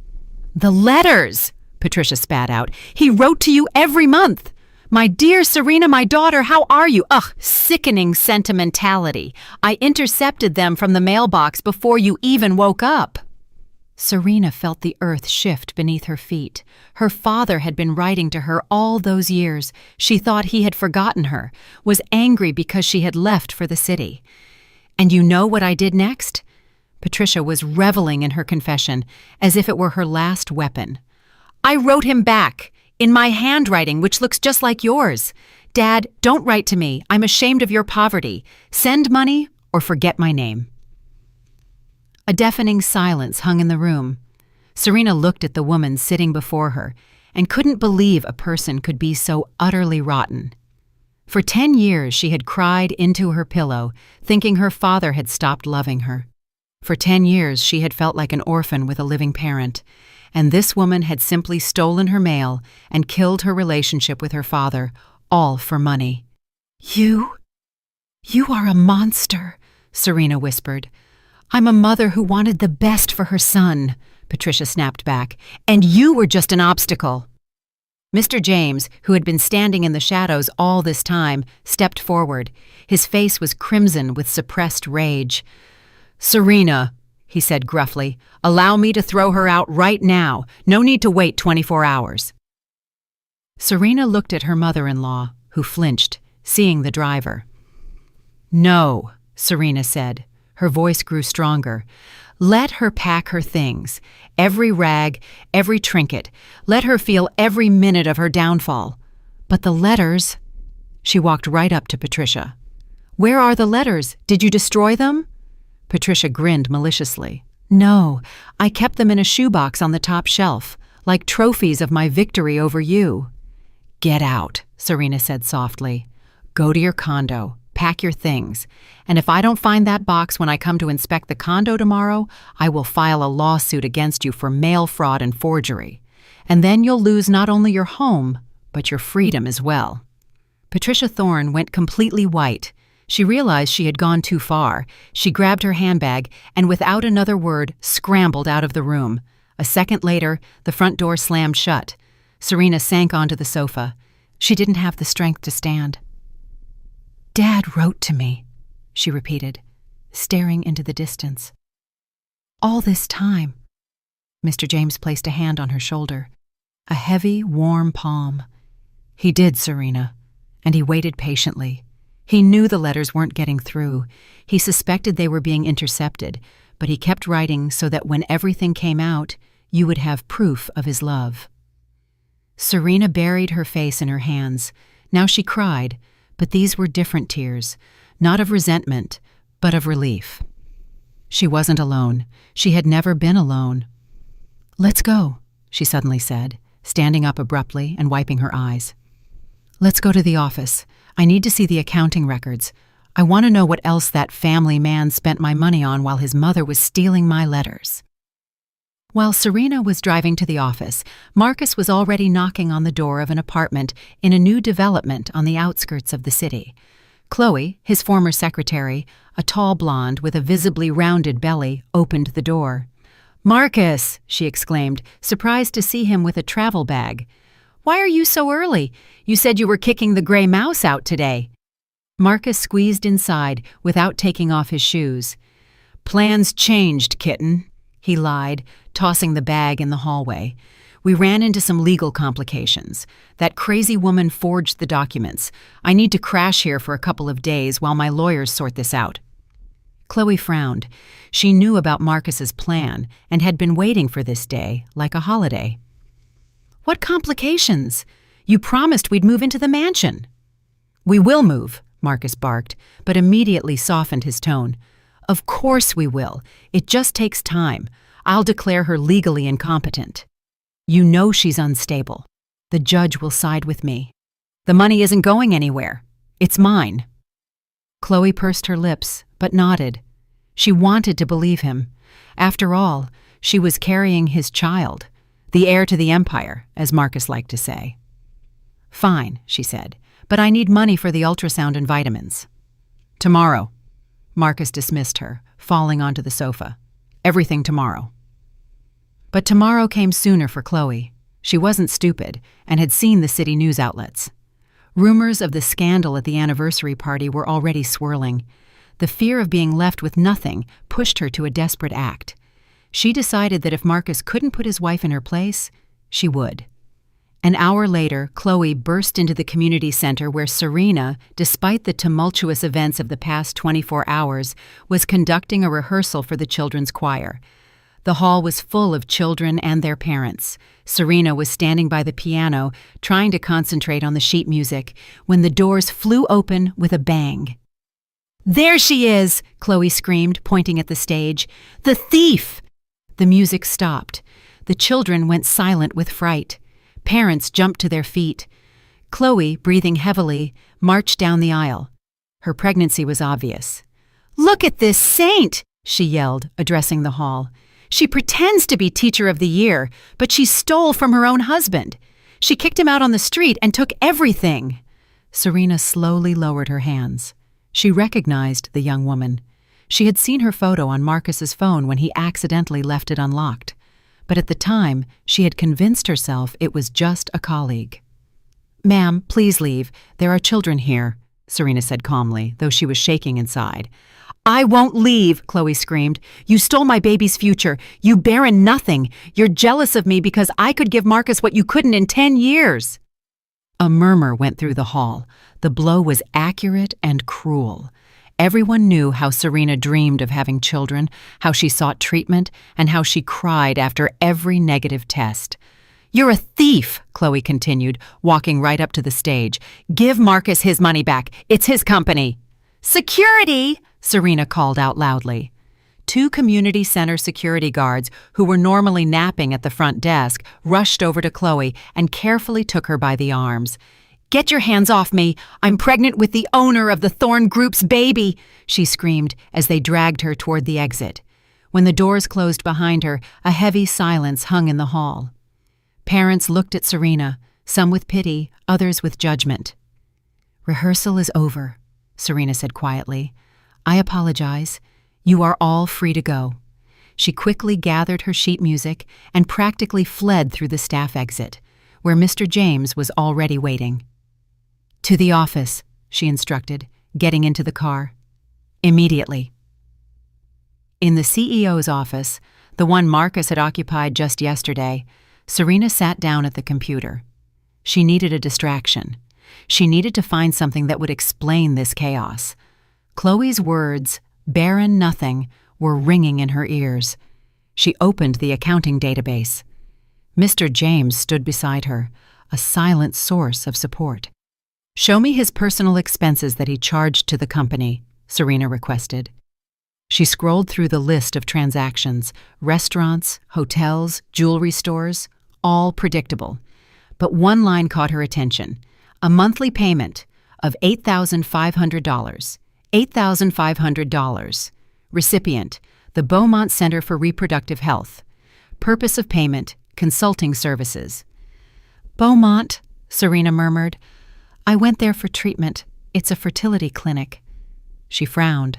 "The letters," Patricia spat out. "He wrote to you every month. 'My dear Serena, my daughter, how are you?' Ugh, sickening sentimentality. I intercepted them from the mailbox before you even woke up." Serena felt the earth shift beneath her feet. Her father had been writing to her all those years. She thought he had forgotten her, was angry because she had left for the city. "And you know what I did next?" Patricia was reveling in her confession, as if it were her last weapon. "I wrote him back, in my handwriting, which looks just like yours. 'Dad, don't write to me. I'm ashamed of your poverty. Send money or forget my name.'" A deafening silence hung in the room. Serena looked at the woman sitting before her, and couldn't believe a person could be so utterly rotten. For 10 years she had cried into her pillow, thinking her father had stopped loving her. For 10 years she had felt like an orphan with a living parent, and this woman had simply stolen her mail and killed her relationship with her father, all for money. You are a monster," Serena whispered. "I'm a mother who wanted the best for her son," Patricia snapped back, "and you were just an obstacle." Mr. James, who had been standing in the shadows all this time, stepped forward. His face was crimson with suppressed rage. "Serena," he said gruffly, "allow me to throw her out right now. No need to wait 24 hours. Serena looked at her mother-in-law, who flinched, seeing the driver. "No," Serena said. Her voice grew stronger. "Let her pack her things. Every rag, every trinket. Let her feel every minute of her downfall. But the letters—" She walked right up to Patricia. "Where are the letters? Did you destroy them?" Patricia grinned maliciously. "No, I kept them in a shoebox on the top shelf, like trophies of my victory over you." "Get out," Serena said softly. "Go to your condo. Pack your things. And if I don't find that box when I come to inspect the condo tomorrow, I will file a lawsuit against you for mail fraud and forgery. And then you'll lose not only your home, but your freedom as well." Patricia Thorne went completely white. She realized she had gone too far. She grabbed her handbag and, without another word, scrambled out of the room. A second later, the front door slammed shut. Serena sank onto the sofa. She didn't have the strength to stand. "Dad wrote to me," she repeated, staring into the distance. "All this time." Mr. James placed a hand on her shoulder. A heavy, warm palm. "He did, Serena." And he waited patiently. He knew the letters weren't getting through. He suspected they were being intercepted, but he kept writing so that when everything came out, you would have proof of his love. Serena buried her face in her hands. Now she cried, but these were different tears, not of resentment, but of relief. She wasn't alone. She had never been alone. "Let's go," she suddenly said, standing up abruptly and wiping her eyes. "Let's go to the office. I need to see the accounting records. I want to know what else that family man spent my money on while his mother was stealing my letters." While Serena was driving to the office, Marcus was already knocking on the door of an apartment in a new development on the outskirts of the city. Chloe, his former secretary, a tall blonde with a visibly rounded belly, opened the door. "Marcus!" she exclaimed, surprised to see him with a travel bag. "Why are you so early? You said you were kicking the gray mouse out today." Marcus squeezed inside without taking off his shoes. "Plans changed, kitten," he lied, tossing the bag in the hallway. "We ran into some legal complications. That crazy woman forged the documents. I need to crash here for a couple of days while my lawyers sort this out." Chloe frowned. She knew about Marcus's plan and had been waiting for this day like a holiday. "What complications? You promised we'd move into the mansion." "We will move," Marcus barked, but immediately softened his tone. "Of course we will. It just takes time. I'll declare her legally incompetent. You know she's unstable. The judge will side with me. The money isn't going anywhere. It's mine." Chloe pursed her lips, but nodded. She wanted to believe him. After all, she was carrying his child, the heir to the empire, as Marcus liked to say. "Fine," she said, "but I need money for the ultrasound and vitamins." "Tomorrow." Marcus dismissed her, falling onto the sofa. "Everything tomorrow." But tomorrow came sooner for Chloe. She wasn't stupid and had seen the city news outlets. Rumors of the scandal at the anniversary party were already swirling. The fear of being left with nothing pushed her to a desperate act. She decided that if Marcus couldn't put his wife in her place, she would. An hour later, Chloe burst into the community center where Serena, despite the tumultuous events of the past 24 hours, was conducting a rehearsal for the children's choir. The hall was full of children and their parents. Serena was standing by the piano, trying to concentrate on the sheet music, when the doors flew open with a bang. "There she is!" Chloe screamed, pointing at the stage. "The thief!" The music stopped. The children went silent with fright. Parents jumped to their feet. Chloe, breathing heavily, marched down the aisle. Her pregnancy was obvious. "Look at this saint!" she yelled, addressing the hall. "She pretends to be Teacher of the Year, but she stole from her own husband. She kicked him out on the street and took everything." Serena slowly lowered her hands. She recognized the young woman. She had seen her photo on Marcus's phone when he accidentally left it unlocked. But at the time, she had convinced herself it was just a colleague. "Ma'am, please leave. There are children here," Serena said calmly, though she was shaking inside. "I won't leave," Chloe screamed. "You stole my baby's future. You barren nothing. You're jealous of me because I could give Marcus what you couldn't in 10 years. A murmur went through the hall. The blow was accurate and cruel. Everyone knew how Serena dreamed of having children, how she sought treatment, and how she cried after every negative test. "You're a thief," Chloe continued, walking right up to the stage. "Give Marcus his money back. It's his company." "Security!" Serena called out loudly. 2 community center security guards, who were normally napping at the front desk, rushed over to Chloe and carefully took her by the arms. "Get your hands off me! I'm pregnant with the owner of the Thorn Group's baby!" she screamed as they dragged her toward the exit. When the doors closed behind her, a heavy silence hung in the hall. Parents looked at Serena, some with pity, others with judgment. "Rehearsal is over," Serena said quietly. "I apologize. You are all free to go." She quickly gathered her sheet music and practically fled through the staff exit, where Mr. James was already waiting. "To the office," she instructed, getting into the car. "Immediately." In the CEO's office, the one Marcus had occupied just yesterday, Serena sat down at the computer. She needed a distraction. She needed to find something that would explain this chaos. Chloe's words, "barren nothing," were ringing in her ears. She opened the accounting database. Mr. James stood beside her, a silent source of support. "Show me his personal expenses that he charged to the company," Serena requested. She scrolled through the list of transactions: restaurants, hotels, jewelry stores, all predictable. But one line caught her attention: a monthly payment of $8,500. $8,500. Recipient: the Beaumont Center for Reproductive Health. Purpose of payment: consulting services. "Beaumont," Serena murmured. "I went there for treatment. It's a fertility clinic." She frowned.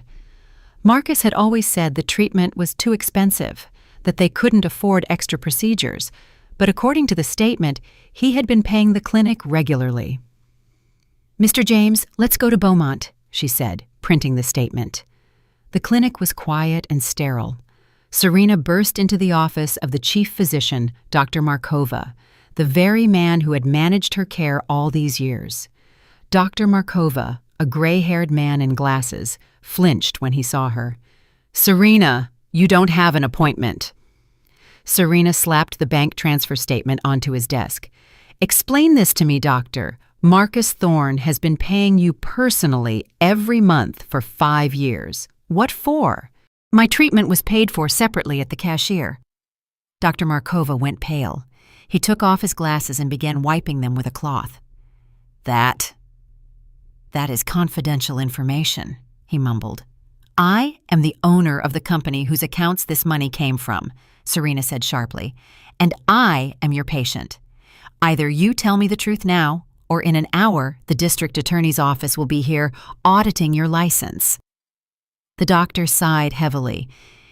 Marcus had always said the treatment was too expensive, that they couldn't afford extra procedures, but according to the statement, he had been paying the clinic regularly. "Mr. James, let's go to Beaumont," she said, printing the statement. The clinic was quiet and sterile. Serena burst into the office of the chief physician, Dr. Markova, the very man who had managed her care all these years. Dr. Markova, a gray-haired man in glasses, flinched when he saw her. "Serena, you don't have an appointment." Serena slapped the bank transfer statement onto his desk. "Explain this to me, doctor. Marcus Thorn has been paying you personally every month for 5 years. What for?" "My treatment was paid for separately at the cashier." Dr. Markova went pale. He took off his glasses and began wiping them with a cloth. That is confidential information," he mumbled. "I am the owner of the company whose accounts this money came from," Serena said sharply, "and I am your patient. Either you tell me the truth now, or in an hour the district attorney's office will be here auditing your license." The doctor sighed heavily.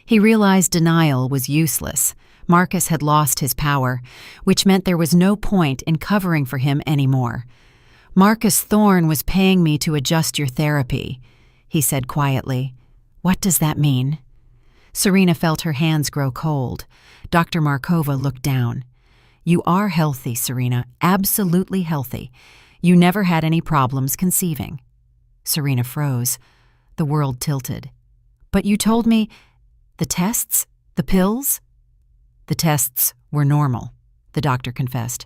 He realized denial was useless. Marcus had lost his power, which meant there was no point in covering for him anymore. "Marcus Thorn was paying me to adjust your therapy," he said quietly. "What does that mean?" Serena felt her hands grow cold. Dr. Markova looked down. "You are healthy, Serena, absolutely healthy. You never had any problems conceiving." Serena froze. The world tilted. "But you told me—" "The tests? The pills?" "The tests were normal," the doctor confessed.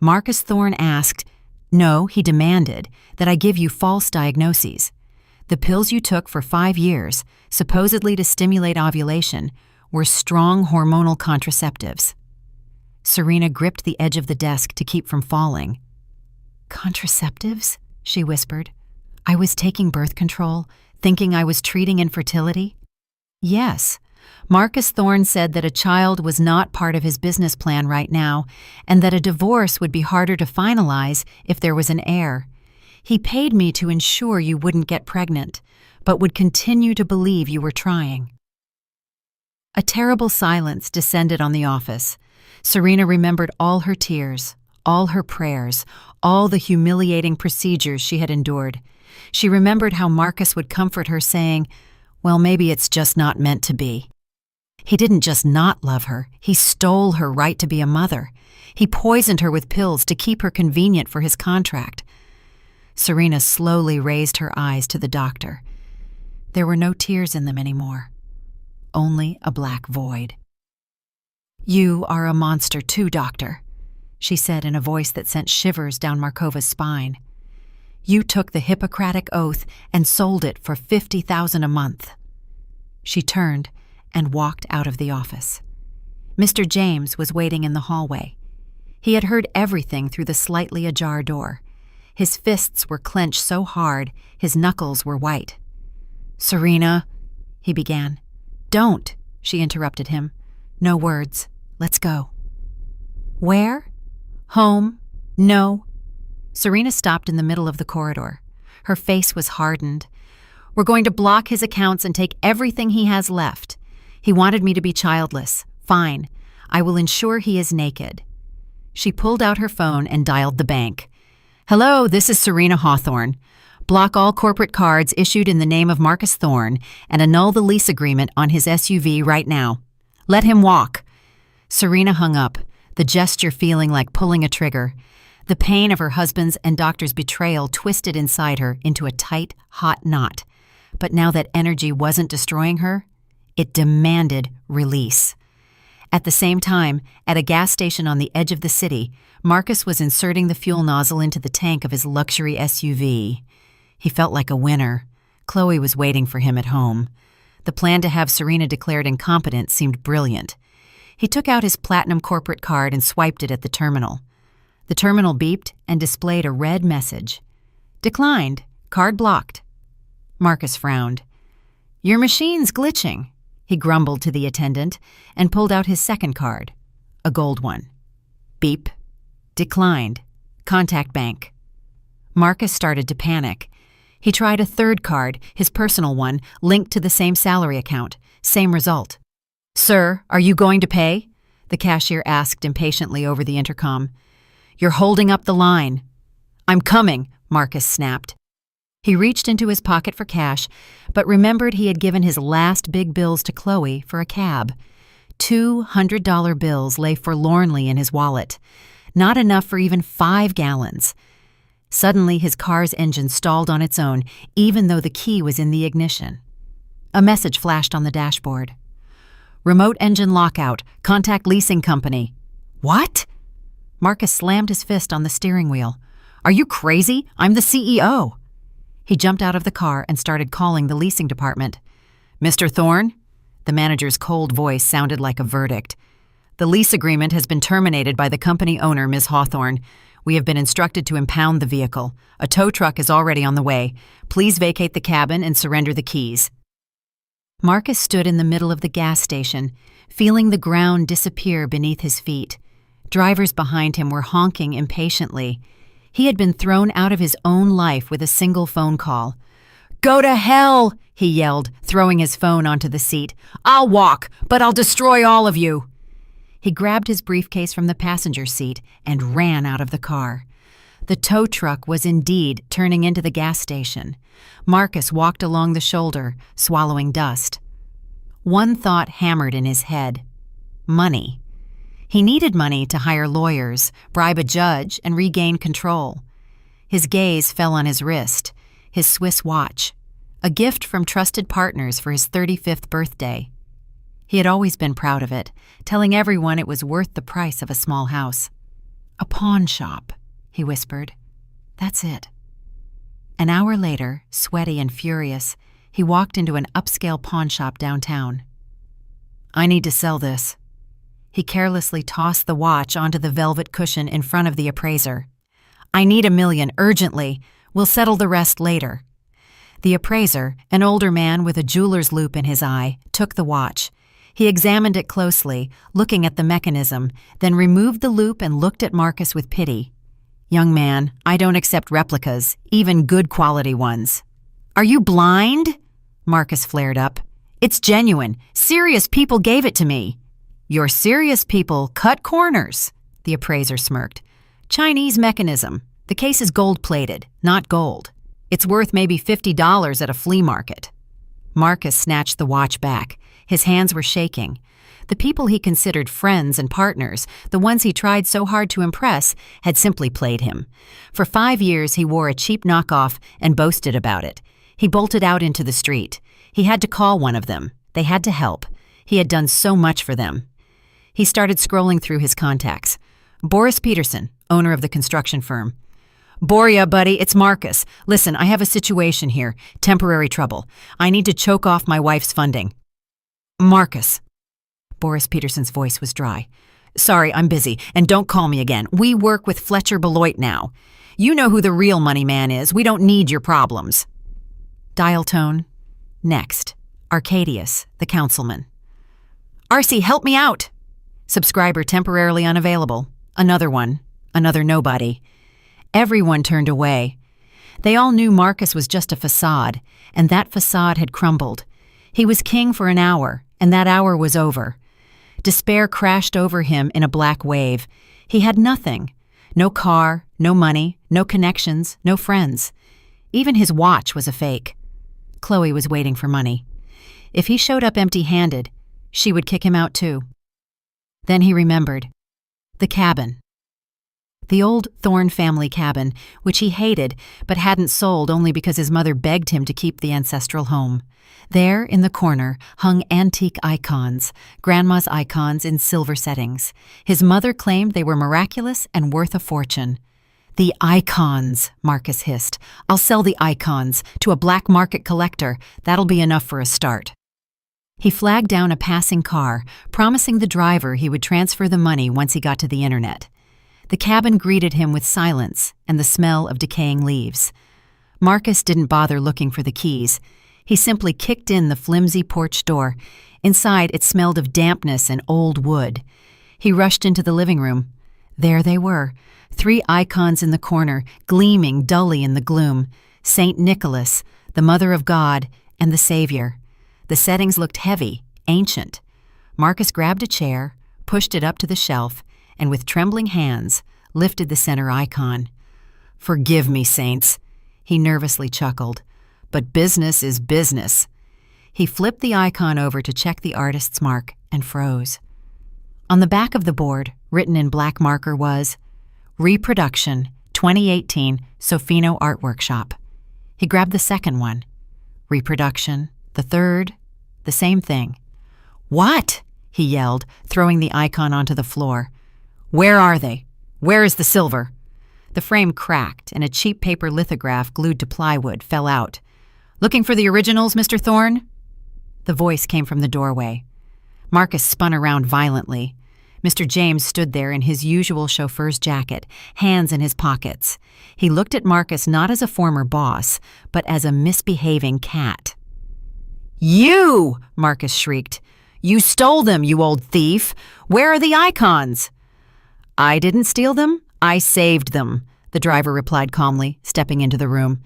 "Marcus Thorn asked— No, he demanded that I give you false diagnoses. The pills you took for 5 years, supposedly to stimulate ovulation, were strong hormonal contraceptives." Serena gripped the edge of the desk to keep from falling. "Contraceptives?" she whispered. "I was taking birth control, thinking I was treating infertility?" "Yes. Marcus Thorne said that a child was not part of his business plan right now, and that a divorce would be harder to finalize if there was an heir. He paid me to ensure you wouldn't get pregnant, but would continue to believe you were trying." A terrible silence descended on the office. Serena remembered all her tears, all her prayers, all the humiliating procedures she had endured. She remembered how Marcus would comfort her, saying, "Well, maybe it's just not meant to be." He didn't just not love her, he stole her right to be a mother. He poisoned her with pills to keep her convenient for his contract. Serena slowly raised her eyes to the doctor. There were no tears in them anymore, only a black void. "You are a monster too, doctor," she said in a voice that sent shivers down Markova's spine. "You took the Hippocratic Oath and sold it for $50,000 a month." She turned and walked out of the office. Mr. James was waiting in the hallway. He had heard everything through the slightly ajar door. His fists were clenched so hard, his knuckles were white. "Serena," he began. "Don't," she interrupted him. "No words. Let's go." "Where?" "Home. No." Serena stopped in the middle of the corridor. Her face was hardened. "We're going to block his accounts and take everything he has left. He wanted me to be childless. Fine. I will ensure he is naked." She pulled out her phone and dialed the bank. "Hello, this is Serena Hawthorne. Block all corporate cards issued in the name of Marcus Thorne and annul the lease agreement on his SUV right now. Let him walk." Serena hung up, the gesture feeling like pulling a trigger. The pain of her husband's and doctor's betrayal twisted inside her into a tight, hot knot. But now that energy wasn't destroying her, it demanded release. At the same time, at a gas station on the edge of the city, Marcus was inserting the fuel nozzle into the tank of his luxury SUV. He felt like a winner. Chloe was waiting for him at home. The plan to have Serena declared incompetent seemed brilliant. He took out his platinum corporate card and swiped it at the terminal. The terminal beeped and displayed a red message. "Declined. Card blocked." Marcus frowned. "Your machine's glitching," he grumbled to the attendant and pulled out his second card, a gold one. Beep. "Declined. Contact bank." Marcus started to panic. He tried a third card, his personal one, linked to the same salary account. Same result. "Sir, are you going to pay?" the cashier asked impatiently over the intercom. "You're holding up the line." "I'm coming," Marcus snapped. He reached into his pocket for cash, but remembered he had given his last big bills to Chloe for a cab. $200 bills lay forlornly in his wallet. Not enough for even 5 gallons. Suddenly, his car's engine stalled on its own, even though the key was in the ignition. A message flashed on the dashboard. "Remote engine lockout. Contact leasing company." "What?" Marcus slammed his fist on the steering wheel. "Are you crazy? I'm the CEO." He jumped out of the car and started calling the leasing department. "Mr. Thorne?" The manager's cold voice sounded like a verdict. "The lease agreement has been terminated by the company owner, Ms. Hawthorne. We have been instructed to impound the vehicle. A tow truck is already on the way. Please vacate the cabin and surrender the keys." Marcus stood in the middle of the gas station, feeling the ground disappear beneath his feet. Drivers behind him were honking impatiently. He had been thrown out of his own life with a single phone call. "Go to hell!" he yelled, throwing his phone onto the seat. "I'll walk, but I'll destroy all of you." He grabbed his briefcase from the passenger seat and ran out of the car. The tow truck was indeed turning into the gas station. Marcus walked along the shoulder, swallowing dust. One thought hammered in his head. Money. He needed money to hire lawyers, bribe a judge, and regain control. His gaze fell on his wrist, his Swiss watch, a gift from trusted partners for his 35th birthday. He had always been proud of it, telling everyone it was worth the price of a small house. "A pawn shop," he whispered. "That's it." An hour later, sweaty and furious, he walked into an upscale pawn shop downtown. "I need to sell this." He carelessly tossed the watch onto the velvet cushion in front of the appraiser. "I need $1 million, urgently. We'll settle the rest later." The appraiser, an older man with a jeweler's loupe in his eye, took the watch. He examined it closely, looking at the mechanism, then removed the loupe and looked at Marcus with pity. "Young man, I don't accept replicas, even good quality ones." "Are you blind?" Marcus flared up. "It's genuine. Serious people gave it to me." "Your serious people cut corners," the appraiser smirked. "Chinese mechanism. The case is gold-plated, not gold. It's worth maybe $50 at a flea market." Marcus snatched the watch back. His hands were shaking. The people he considered friends and partners, the ones he tried so hard to impress, had simply played him. For 5 years he wore a cheap knockoff and boasted about it. He bolted out into the street. He had to call one of them. They had to help. He had done so much for them. He started scrolling through his contacts. Boris Peterson, owner of the construction firm. "Boria, buddy, it's Marcus. Listen, I have a situation here. Temporary trouble. I need to choke off my wife's funding." "Marcus." Boris Peterson's voice was dry. "Sorry, I'm busy, and don't call me again. We work with Fletcher Beloit now. You know who the real money man is. We don't need your problems." Dial tone. Next. Arcadius, the councilman. "RC, help me out!" Subscriber temporarily unavailable. Another one. Another nobody. Everyone turned away. They all knew Marcus was just a facade, and that facade had crumbled. He was king for an hour, and that hour was over. Despair crashed over him in a black wave. He had nothing. No car, no money, no connections, no friends. Even his watch was a fake. Chloe was waiting for money. If he showed up empty-handed, she would kick him out too. Then he remembered. The cabin. The old Thorne family cabin, which he hated but hadn't sold only because his mother begged him to keep the ancestral home. There, in the corner, hung antique icons, Grandma's icons in silver settings. His mother claimed they were miraculous and worth a fortune. "The icons," Marcus hissed. "I'll sell the icons to a black market collector. That'll be enough for a start." He flagged down a passing car, promising the driver he would transfer the money once he got to the internet. The cabin greeted him with silence and the smell of decaying leaves. Marcus didn't bother looking for the keys. He simply kicked in the flimsy porch door. Inside, it smelled of dampness and old wood. He rushed into the living room. There they were, 3 icons in the corner, gleaming dully in the gloom. Saint Nicholas, the Mother of God, and the Savior. The settings looked heavy, ancient. Marcus grabbed a chair, pushed it up to the shelf, and with trembling hands, lifted the center icon. "Forgive me, saints," he nervously chuckled, "but business is business." He flipped the icon over to check the artist's mark and froze. On the back of the board, written in black marker, was Reproduction, 2018, Sofino Art Workshop. He grabbed the second one. Reproduction, the third, the same thing. "What?" he yelled, throwing the icon onto the floor. "Where are they? Where is the silver?" The frame cracked, and a cheap paper lithograph glued to plywood fell out. "Looking for the originals, Mr. Thorne?" The voice came from the doorway. Marcus spun around violently. Mr. James stood there in his usual chauffeur's jacket, hands in his pockets. He looked at Marcus not as a former boss, but as a misbehaving cat. "You!" Marcus shrieked. "You stole them, you old thief! Where are the icons?" "I didn't steal them. I saved them," the driver replied calmly, stepping into the room.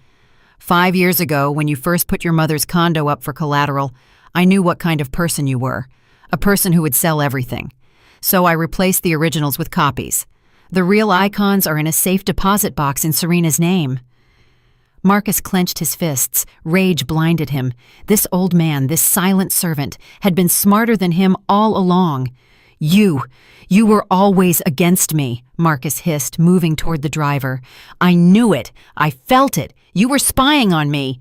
5 years ago, when you first put your mother's condo up for collateral, I knew what kind of person you were, a person who would sell everything. So I replaced the originals with copies. The real icons are in a safe deposit box in Serena's name." Marcus clenched his fists. Rage blinded him. This old man, this silent servant, had been smarter than him all along. You were always against me," Marcus hissed, moving toward the driver. "I knew it. I felt it. You were spying on me."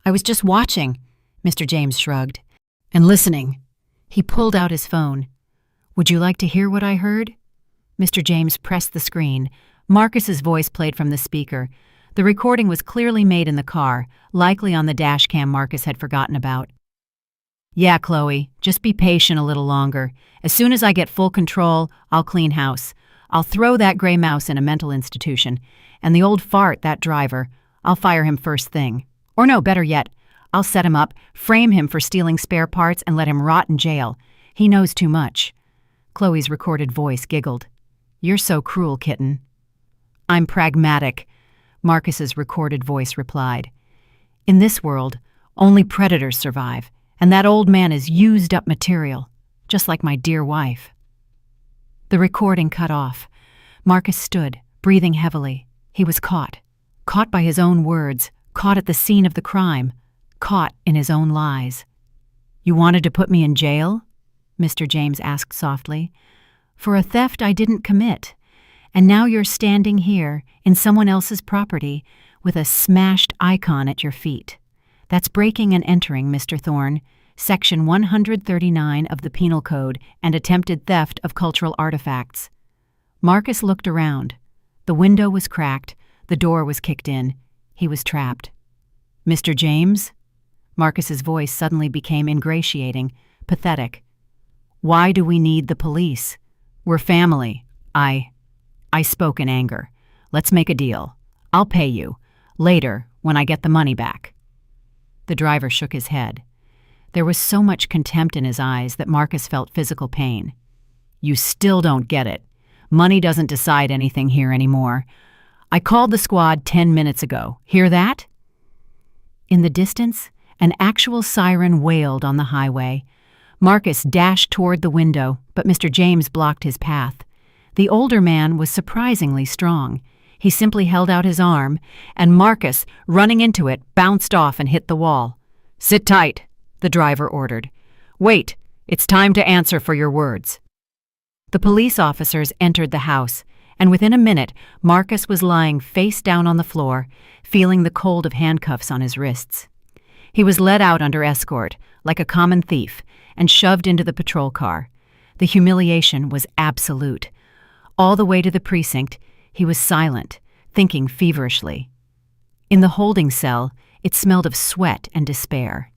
"I was just watching," Mr. James shrugged. "And listening." He pulled out his phone. "Would you like to hear what I heard?" Mr. James pressed the screen. Marcus's voice played from the speaker. The recording was clearly made in the car, likely on the dash cam Marcus had forgotten about. Yeah, Chloe, just be patient a little longer. As soon as I get full control, I'll clean house. I'll throw that gray mouse in a mental institution. And the old fart, that driver, I'll fire him first thing. Or no, better yet, I'll set him up, frame him for stealing spare parts, and let him rot in jail. He knows too much. Chloe's recorded voice giggled. You're so cruel, kitten. I'm pragmatic, Marcus's recorded voice replied. In this world, only predators survive, and that old man is used up material, just like my dear wife. The recording cut off. Marcus stood, breathing heavily. He was caught by his own words, caught at the scene of the crime, caught in his own lies. You wanted to put me in jail? Mr. James asked softly. For a theft I didn't commit. And now you're standing here in someone else's property with a smashed icon at your feet. That's breaking and entering, Mr. Thorne. Section 139 of the Penal Code and attempted theft of cultural artifacts. Marcus looked around. The window was cracked. The door was kicked in. He was trapped. Mr. James? Marcus's voice suddenly became ingratiating, pathetic. Why do we need the police? We're family. I spoke in anger. Let's make a deal. I'll pay you. Later, when I get the money back. The driver shook his head. There was so much contempt in his eyes that Marcus felt physical pain. You still don't get it. Money doesn't decide anything here anymore. I called the squad 10 minutes ago. Hear that? In the distance, an actual siren wailed on the highway. Marcus dashed toward the window, but Mr. James blocked his path. The older man was surprisingly strong. He simply held out his arm, and Marcus, running into it, bounced off and hit the wall. Sit tight, the driver ordered. Wait, it's time to answer for your words. The police officers entered the house, and within a minute, Marcus was lying face down on the floor, feeling the cold of handcuffs on his wrists. He was led out under escort, like a common thief, and shoved into the patrol car. The humiliation was absolute. All the way to the precinct, he was silent, thinking feverishly. In the holding cell, it smelled of sweat and despair.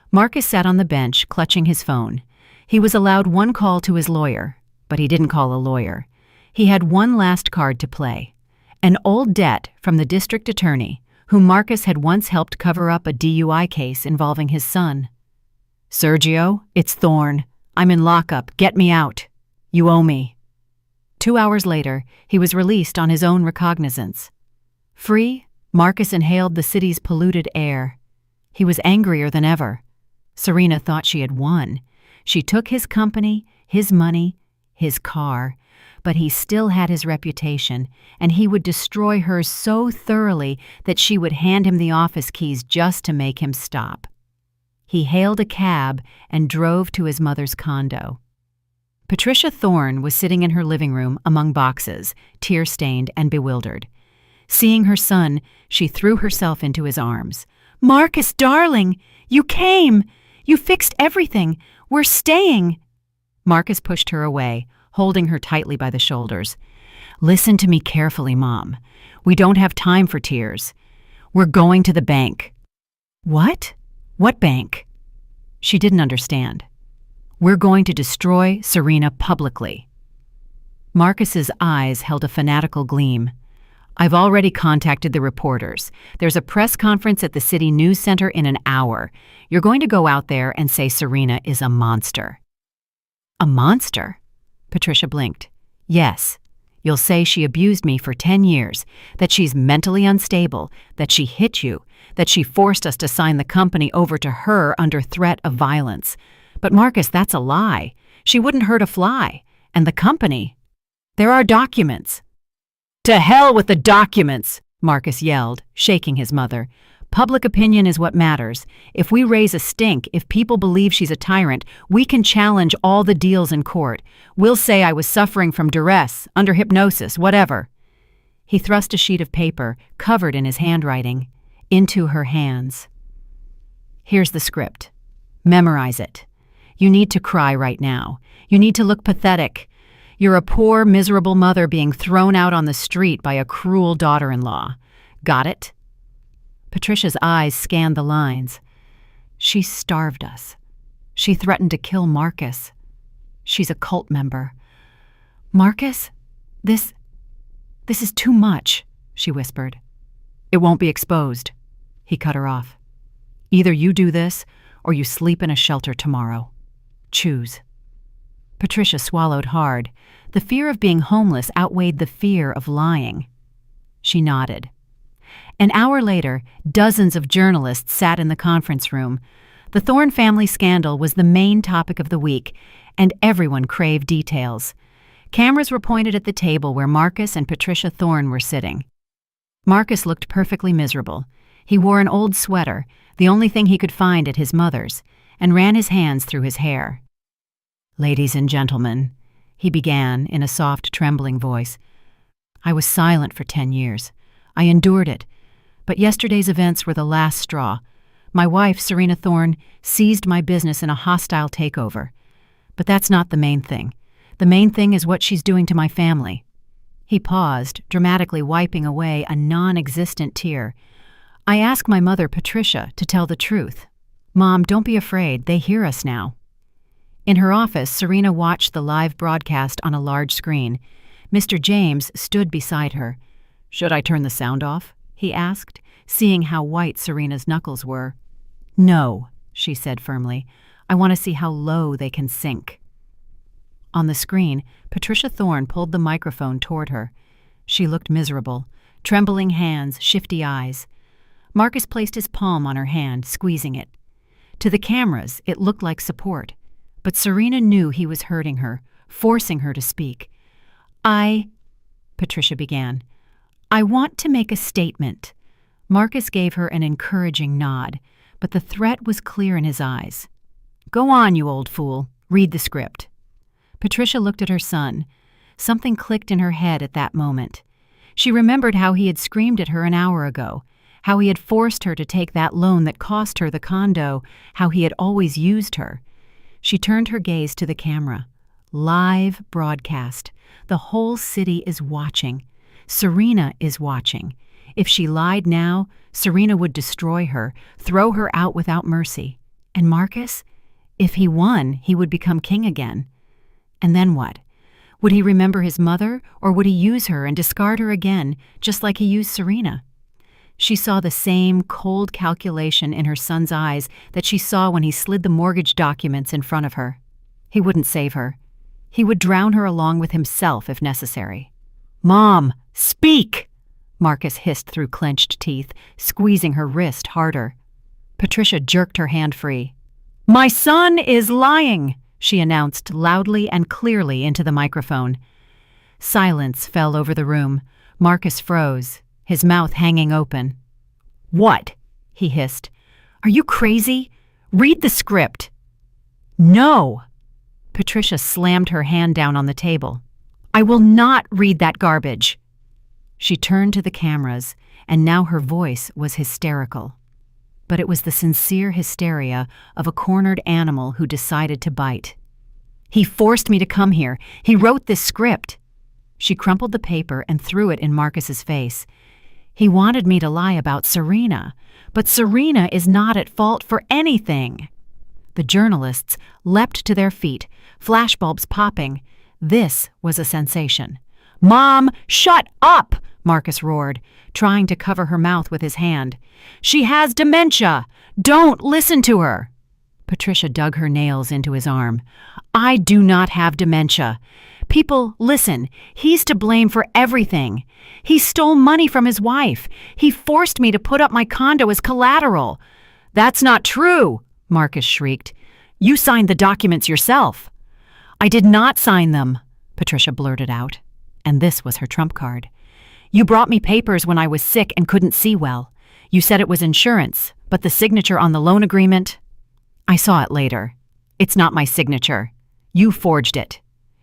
Marcus sat on the bench, clutching his phone. He was allowed one call to his lawyer, but he didn't call a lawyer. He had one last card to play, an old debt from the district attorney, whom Marcus had once helped cover up a DUI case involving his son. Sergio, it's Thorne. I'm in lockup. Get me out. You owe me. 2 hours later, he was released on his own recognizance. Free, Marcus inhaled the city's polluted air. He was angrier than ever. Serena thought she had won. She took his company, his money, his car, but he still had his reputation, and he would destroy hers so thoroughly that she would hand him the office keys just to make him stop. He hailed a cab and drove to his mother's condo. Patricia Thorne was sitting in her living room among boxes, tear-stained and bewildered. Seeing her son, she threw herself into his arms. Marcus, darling, you came! You fixed everything! We're staying! Marcus pushed her away, holding her tightly by the shoulders. Listen to me carefully, Mom. We don't have time for tears. We're going to the bank. What? What bank? She didn't understand. We're going to destroy Serena publicly. Marcus's eyes held a fanatical gleam. I've already contacted the reporters. There's a press conference at the City News Center in an hour. You're going to go out there and say Serena is a monster. A monster? Patricia blinked. Yes. You'll say she abused me for 10 years, that she's mentally unstable, that she hit you, that she forced us to sign the company over to her under threat of violence. But Marcus, that's a lie. She wouldn't hurt a fly. And the company? There are documents. To hell with the documents, Marcus yelled, shaking his mother. Public opinion is what matters. If we raise a stink, if people believe she's a tyrant, we can challenge all the deals in court. We'll say I was suffering from duress, under hypnosis, whatever. He thrust a sheet of paper, covered in his handwriting, into her hands. Here's the script. Memorize it. You need to cry right now. You need to look pathetic. You're a poor, miserable mother being thrown out on the street by a cruel daughter-in-law. Got it? Patricia's eyes scanned the lines. She starved us. She threatened to kill Marcus. She's a cult member. Marcus? This is too much, she whispered. It won't be exposed. He cut her off. Either you do this, or you sleep in a shelter tomorrow. Choose. Patricia swallowed hard. The fear of being homeless outweighed the fear of lying. She nodded. An hour later, dozens of journalists sat in the conference room. The Thorne family scandal was the main topic of the week, and everyone craved details. Cameras were pointed at the table where Marcus and Patricia Thorne were sitting. Marcus looked perfectly miserable. He wore an old sweater, the only thing he could find at his mother's, and ran his hands through his hair. "Ladies and gentlemen," he began in a soft, trembling voice. "I was silent for 10 years. I endured it. But yesterday's events were the last straw. My wife, Serena Thorne, seized my business in a hostile takeover. But that's not the main thing. The main thing is what she's doing to my family." He paused, dramatically wiping away a non-existent tear. "I asked my mother, Patricia, to tell the truth. Mom, don't be afraid. They hear us now." In her office, Serena watched the live broadcast on a large screen. Mr. James stood beside her. "Should I turn the sound off?" he asked, seeing how white Serena's knuckles were. "No," she said firmly. "I want to see how low they can sink." On the screen, Patricia Thorne pulled the microphone toward her. She looked miserable, trembling hands, shifty eyes. Marcus placed his palm on her hand, squeezing it. To the cameras, it looked like support, but Serena knew he was hurting her, forcing her to speak. Patricia began. "I want to make a statement." Marcus gave her an encouraging nod, but the threat was clear in his eyes. "Go on, you old fool. Read the script." Patricia looked at her son. Something clicked in her head at that moment. She remembered how he had screamed at her an hour ago, how he had forced her to take that loan that cost her the condo, how he had always used her. She turned her gaze to the camera. Live broadcast. The whole city is watching. Serena is watching. If she lied now, Serena would destroy her, throw her out without mercy. And Marcus? If he won, he would become king again. And then what? Would he remember his mother, or would he use her and discard her again, just like he used Serena? She saw the same cold calculation in her son's eyes that she saw when he slid the mortgage documents in front of her. He wouldn't save her. He would drown her along with himself if necessary. "Mom, speak!" Marcus hissed through clenched teeth, squeezing her wrist harder. Patricia jerked her hand free. "My son is lying!" she announced loudly and clearly into the microphone. Silence fell over the room. Marcus froze, his mouth hanging open. "What?" he hissed. "Are you crazy? Read the script." "No!" Patricia slammed her hand down on the table. "I will not read that garbage." She turned to the cameras, and now her voice was hysterical. But it was the sincere hysteria of a cornered animal who decided to bite. "He forced me to come here. He wrote this script." She crumpled the paper and threw it in Marcus's face. "He wanted me to lie about Serena, but Serena is not at fault for anything." The journalists leapt to their feet, flashbulbs popping. This was a sensation. "Mom, shut up!" Marcus roared, trying to cover her mouth with his hand. "She has dementia! Don't listen to her!" Patricia dug her nails into his arm. "I do not have dementia. People, listen, he's to blame for everything. He stole money from his wife. He forced me to put up my condo as collateral." "That's not true!" Marcus shrieked. "You signed the documents yourself." "I did not sign them," Patricia blurted out. And this was her trump card. "You brought me papers when I was sick and couldn't see well. You said it was insurance, but the signature on the loan agreement—" "I saw it later. It's not my signature. You forged it.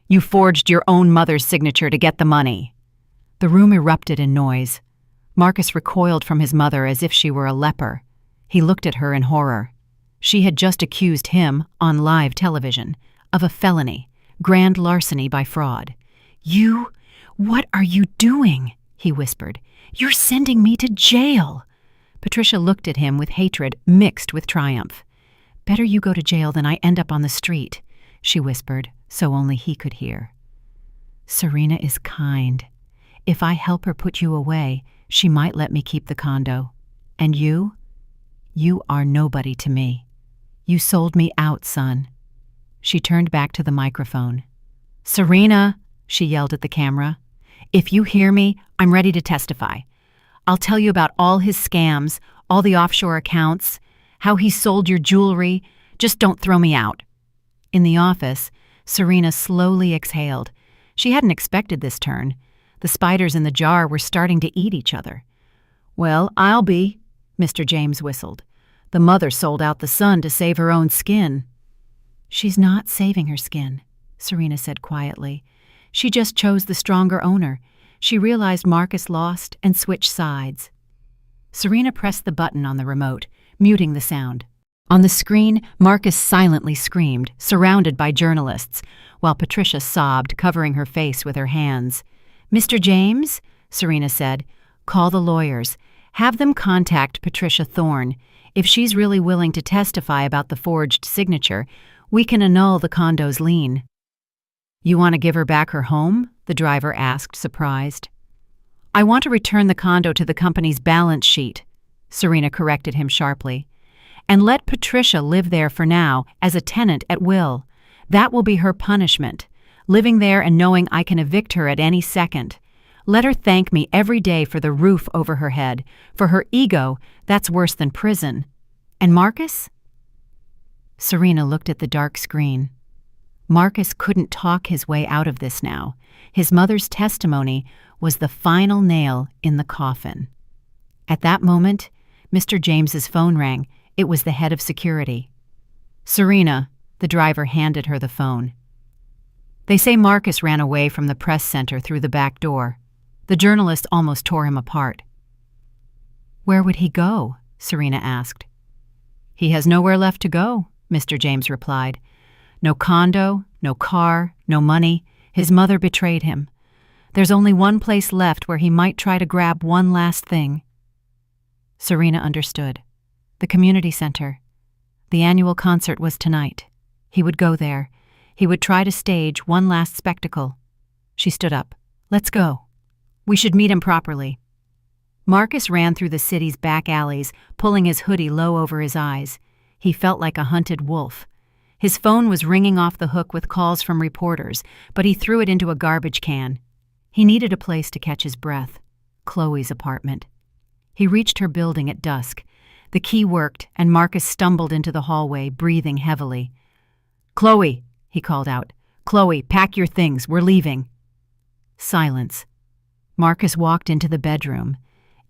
You forged your own mother's signature to get the money." The room erupted in noise. Marcus recoiled from his mother as if she were a leper. He looked at her in horror. She had just accused him, on live television, of a felony, grand larceny by fraud. What are you doing?" he whispered. "You're sending me to jail." Patricia looked at him with hatred mixed with triumph. Better you go to jail than I end up on the street, she whispered, so only he could hear. Serena is kind. If I help her put you away, she might let me keep the condo. And you? You are nobody to me. You sold me out, son. She turned back to the microphone. Serena, she yelled at the camera. If you hear me, I'm ready to testify. I'll tell you about all his scams, all the offshore accounts, how he sold your jewelry. Just don't throw me out. In the office, Serena slowly exhaled. She hadn't expected this turn. The spiders in the jar were starting to eat each other. Well, I'll be, Mr. James whistled. The mother sold out the son to save her own skin. She's not saving her skin, Serena said quietly. She just chose the stronger owner. She realized Marcus lost and switched sides. Serena pressed the button on the remote, muting the sound. On the screen, Marcus silently screamed, surrounded by journalists, while Patricia sobbed, covering her face with her hands. Mr. James, Serena said, call the lawyers. Have them contact Patricia Thorne. If she's really willing to testify about the forged signature, we can annul the condo's lien. You want to give her back her home? The driver asked, surprised. I want to return the condo to the company's balance sheet, Serena corrected him sharply. And let Patricia live there for now as a tenant at will. That will be her punishment, living there and knowing I can evict her at any second. Let her thank me every day for the roof over her head. For her ego, that's worse than prison. And Marcus? Serena looked at the dark screen. Marcus couldn't talk his way out of this now. His mother's testimony was the final nail in the coffin. At that moment, Mr. James's phone rang. It was the head of security. Serena, the driver handed her the phone. They say Marcus ran away from the press center through the back door. The journalist almost tore him apart. Where would he go? Serena asked. He has nowhere left to go, Mr. James replied. No condo, no car, no money. His mother betrayed him. There's only one place left where he might try to grab one last thing. Serena understood. The community center. The annual concert was tonight. He would go there. He would try to stage one last spectacle. She stood up. Let's go. We should meet him properly. Marcus ran through the city's back alleys, pulling his hoodie low over his eyes. He felt like a hunted wolf. His phone was ringing off the hook with calls from reporters, but he threw it into a garbage can. He needed a place to catch his breath. Chloe's apartment. He reached her building at dusk. The key worked, and Marcus stumbled into the hallway, breathing heavily. Chloe, he called out. Chloe, pack your things. We're leaving. Silence. Marcus walked into the bedroom.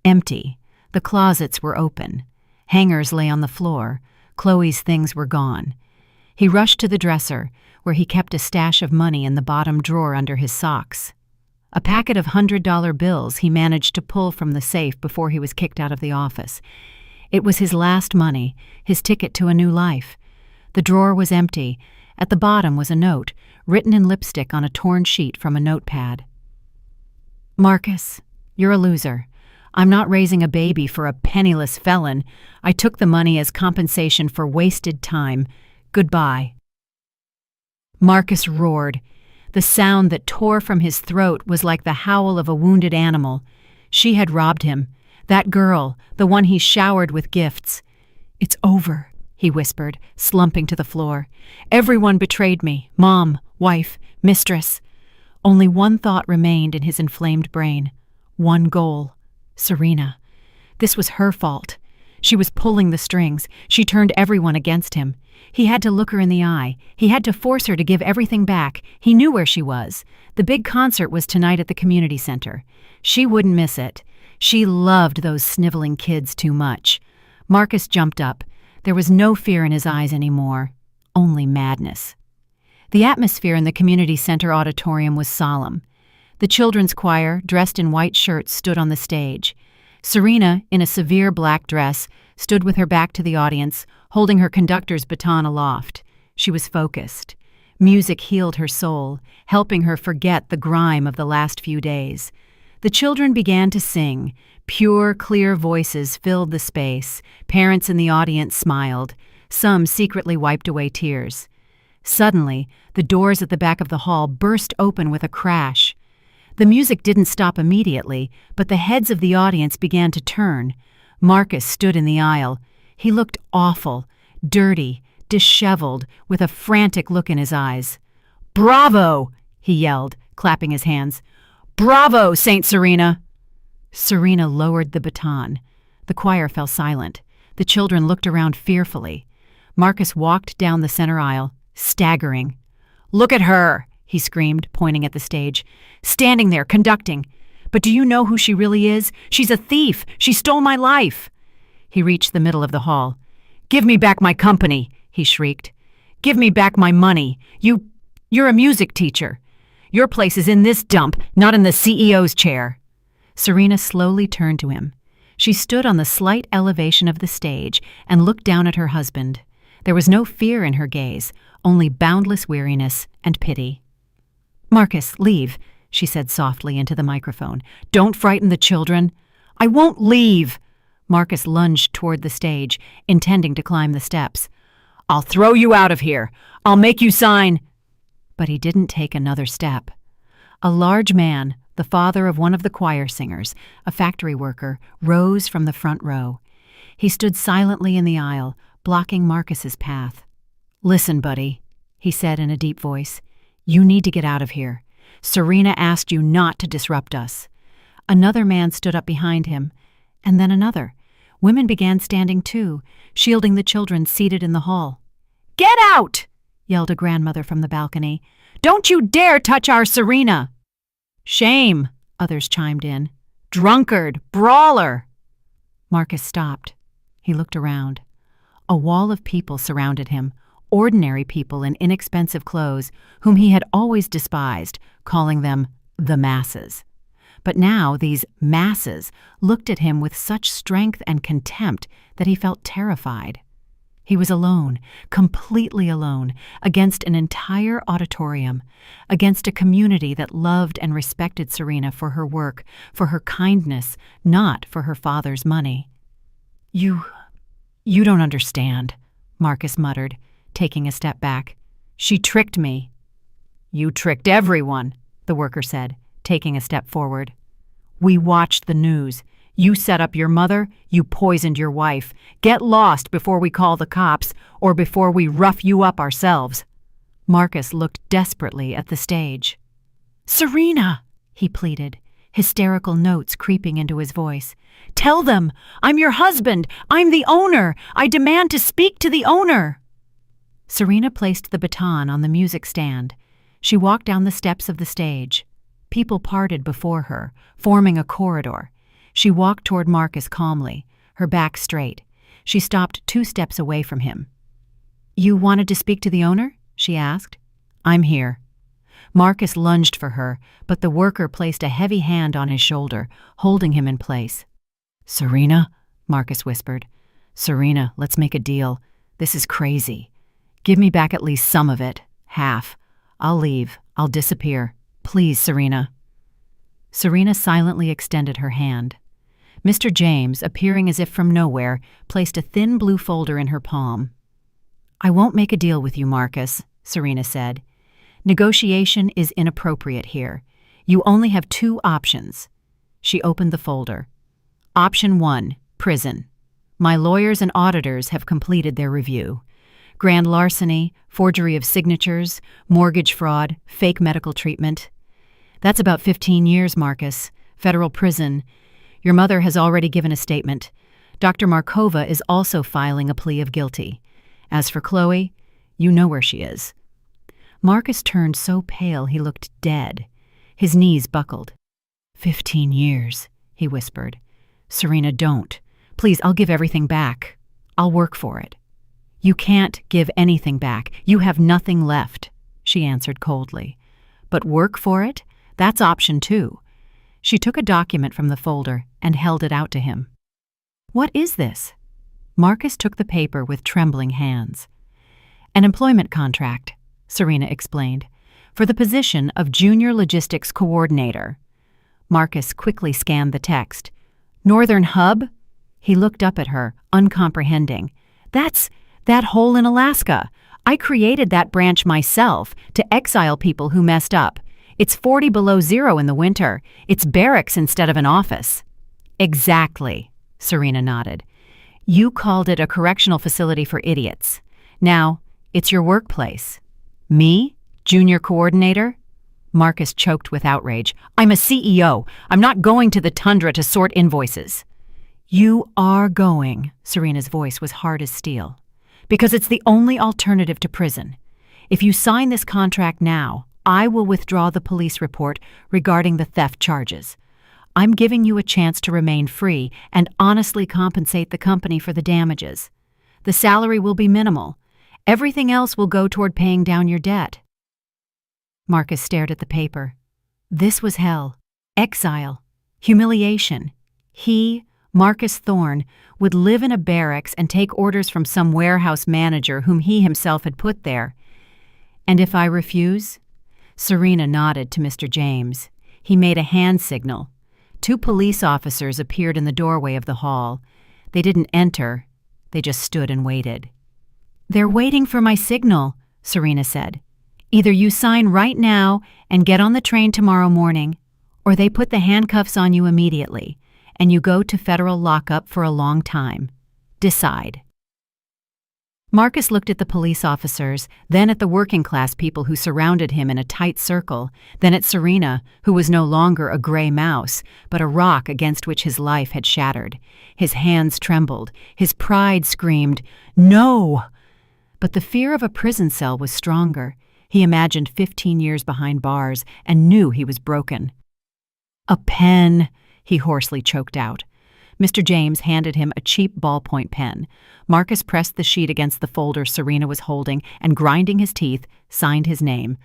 Empty. The closets were open. Hangers lay on the floor. Chloe's things were gone. He rushed to the dresser, where he kept a stash of money in the bottom drawer under his socks. A packet of $100 bills he managed to pull from the safe before he was kicked out of the office. It was his last money, his ticket to a new life. The drawer was empty. At the bottom was a note, written in lipstick on a torn sheet from a notepad. Marcus, you're a loser. I'm not raising a baby for a penniless felon. I took the money as compensation for wasted time. Goodbye. Marcus roared. The sound that tore from his throat was like the howl of a wounded animal. She had robbed him. That girl, the one he showered with gifts. It's over, he whispered, slumping to the floor. Everyone betrayed me. Mom, wife, mistress. Only one thought remained in his inflamed brain. One goal. Serena. This was her fault. She was pulling the strings. She turned everyone against him. He had to look her in the eye. He had to force her to give everything back. He knew where she was. The big concert was tonight at the community center. She wouldn't miss it. She loved those sniveling kids too much. Marcus jumped up. There was no fear in his eyes anymore, only madness. The atmosphere in the community center auditorium was solemn. The children's choir, dressed in white shirts, stood on the stage. Serena, in a severe black dress, stood with her back to the audience, holding her conductor's baton aloft. She was focused. Music healed her soul, helping her forget the grime of the last few days. The children began to sing. Pure, clear voices filled the space. Parents in the audience smiled. Some secretly wiped away tears. Suddenly, the doors at the back of the hall burst open with a crash. The music didn't stop immediately, but the heads of the audience began to turn. Marcus stood in the aisle. He looked awful, dirty, disheveled, with a frantic look in his eyes. "Bravo!" he yelled, clapping his hands. "Bravo, Saint Serena!" Serena lowered the baton. The choir fell silent. The children looked around fearfully. Marcus walked down the center aisle, staggering. "Look at her!" he screamed, pointing at the stage. "Standing there, conducting. But do you know who she really is? She's a thief! She stole my life!" He reached the middle of the hall. "Give me back my company!" he shrieked. "Give me back my money! You're a music teacher. Your place is in this dump, not in the CEO's chair." Serena slowly turned to him. She stood on the slight elevation of the stage and looked down at her husband. There was no fear in her gaze, only boundless weariness and pity. "Marcus, leave," she said softly into the microphone. "Don't frighten the children." "I won't leave!" Marcus lunged toward the stage, intending to climb the steps. "I'll throw you out of here. I'll make you sign." But he didn't take another step. A large man, the father of one of the choir singers, a factory worker, rose from the front row. He stood silently in the aisle, blocking Marcus's path. "Listen, buddy," he said in a deep voice. "You need to get out of here. Serena asked you not to disrupt us." Another man stood up behind him, and then another. Women began standing too, shielding the children seated in the hall. "Get out!" yelled a grandmother from the balcony. "Don't you dare touch our Serena!" "Shame!" others chimed in. "Drunkard! Brawler!" Marcus stopped. He looked around. A wall of people surrounded him, ordinary people in inexpensive clothes whom he had always despised, calling them the masses. But now these masses looked at him with such strength and contempt that he felt terrified. He was alone, completely alone, against an entire auditorium, against a community that loved and respected Serena for her work, for her kindness, not for her father's money. You don't understand," Marcus muttered, taking a step back. "She tricked me." "You tricked everyone," the worker said, taking a step forward. "We watched the news. You set up your mother, you poisoned your wife. Get lost before we call the cops, or before we rough you up ourselves." Marcus looked desperately at the stage. "Serena," he pleaded, hysterical notes creeping into his voice. "Tell them! I'm your husband! I'm the owner! I demand to speak to the owner!" Serena placed the baton on the music stand. She walked down the steps of the stage. People parted before her, forming a corridor. She walked toward Marcus calmly, her back straight. She stopped 2 steps away from him. "You wanted to speak to the owner?" she asked. "I'm here." Marcus lunged for her, but the worker placed a heavy hand on his shoulder, holding him in place. "Serena," Marcus whispered. "Serena, let's make a deal. This is crazy. Give me back at least some of it. Half. I'll leave. I'll disappear. Please, Serena." Serena silently extended her hand. Mr. James, appearing as if from nowhere, placed a thin blue folder in her palm. "I won't make a deal with you, Marcus," Serena said. "Negotiation is inappropriate here. You only have 2 options." She opened the folder. "Option 1, prison. My lawyers and auditors have completed their review. Grand larceny, forgery of signatures, mortgage fraud, fake medical treatment. That's about 15 years, Marcus. Federal prison. Your mother has already given a statement. Dr. Markova is also filing a plea of guilty. As for Chloe, you know where she is." Marcus turned so pale he looked dead. His knees buckled. 15 years, he whispered. "Serena, don't. Please, I'll give everything back. I'll work for it." "You can't give anything back. You have nothing left," she answered coldly. "But work for it? That's option 2. She took a document from the folder and held it out to him. "What is this?" Marcus took the paper with trembling hands. "An employment contract," Serena explained, "for the position of Junior Logistics Coordinator." Marcus quickly scanned the text. "Northern Hub?" He looked up at her, uncomprehending. That's That hole in Alaska. I created that branch myself to exile people who messed up. It's 40 below zero in the winter. It's barracks instead of an office. Exactly, Serena nodded. You called it a correctional facility for idiots. Now, it's your workplace. Me? Junior coordinator? Marcus choked with outrage. I'm a CEO. I'm not going to the tundra to sort invoices. You are going, Serena's voice was hard as steel, because it's the only alternative to prison. If you sign this contract now, I will withdraw the police report regarding the theft charges. I'm giving you a chance to remain free and honestly compensate the company for the damages. The salary will be minimal. Everything else will go toward paying down your debt. Marcus stared at the paper. This was hell. Exile. Humiliation. He, Marcus Thorne, would live in a barracks and take orders from some warehouse manager whom he himself had put there. And if I refuse? Serena nodded to Mr. James. He made a hand signal. 2 police officers appeared in the doorway of the hall. They didn't enter. They just stood and waited. They're waiting for my signal, Serena said. Either you sign right now and get on the train tomorrow morning, or they put the handcuffs on you immediately, and you go to federal lockup for a long time. Decide. Marcus looked at the police officers, then at the working-class people who surrounded him in a tight circle, then at Serena, who was no longer a gray mouse, but a rock against which his life had shattered. His hands trembled. His pride screamed, "No!" But the fear of a prison cell was stronger. He imagined 15 years behind bars and knew he was broken. "A pen," he hoarsely choked out. Mr. James handed him a cheap ballpoint pen. Marcus pressed the sheet against the folder Serena was holding and, grinding his teeth, signed his name.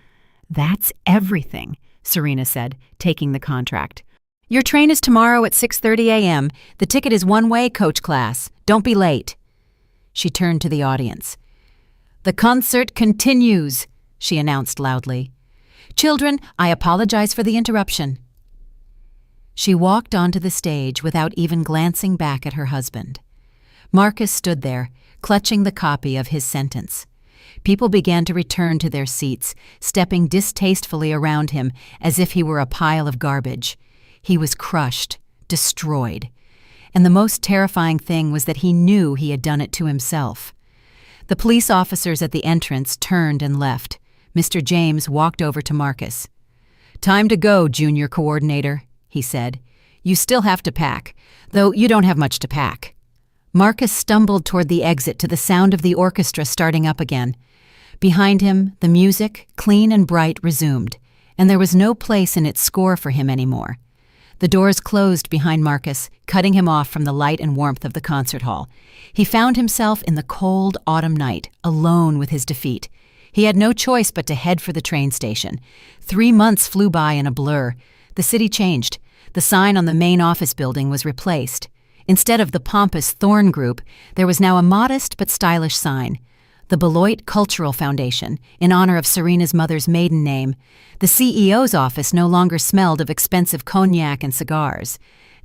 "That's everything," Serena said, taking the contract. "Your train is tomorrow at 6:30 a.m. The ticket is one-way, coach class. Don't be late." She turned to the audience. "The concert continues," she announced loudly. "Children, I apologize for the interruption." She walked onto the stage without even glancing back at her husband. Marcus stood there, clutching the copy of his sentence. People began to return to their seats, stepping distastefully around him as if he were a pile of garbage. He was crushed, destroyed. And the most terrifying thing was that he knew he had done it to himself. The police officers at the entrance turned and left. Mr. James walked over to Marcus. "Time to go, junior coordinator," he said. "You still have to pack, though you don't have much to pack." Marcus stumbled toward the exit to the sound of the orchestra starting up again. Behind him, the music, clean and bright, resumed, and there was no place in its score for him anymore. The doors closed behind Marcus, cutting him off from the light and warmth of the concert hall. He found himself in the cold autumn night, alone with his defeat. He had no choice but to head for the train station. 3 months flew by in a blur. The city changed. The sign on the main office building was replaced. Instead of the pompous Thorne Group, there was now a modest but stylish sign. The Beloit Cultural Foundation, in honor of Serena's mother's maiden name. The CEO's office no longer smelled of expensive cognac and cigars.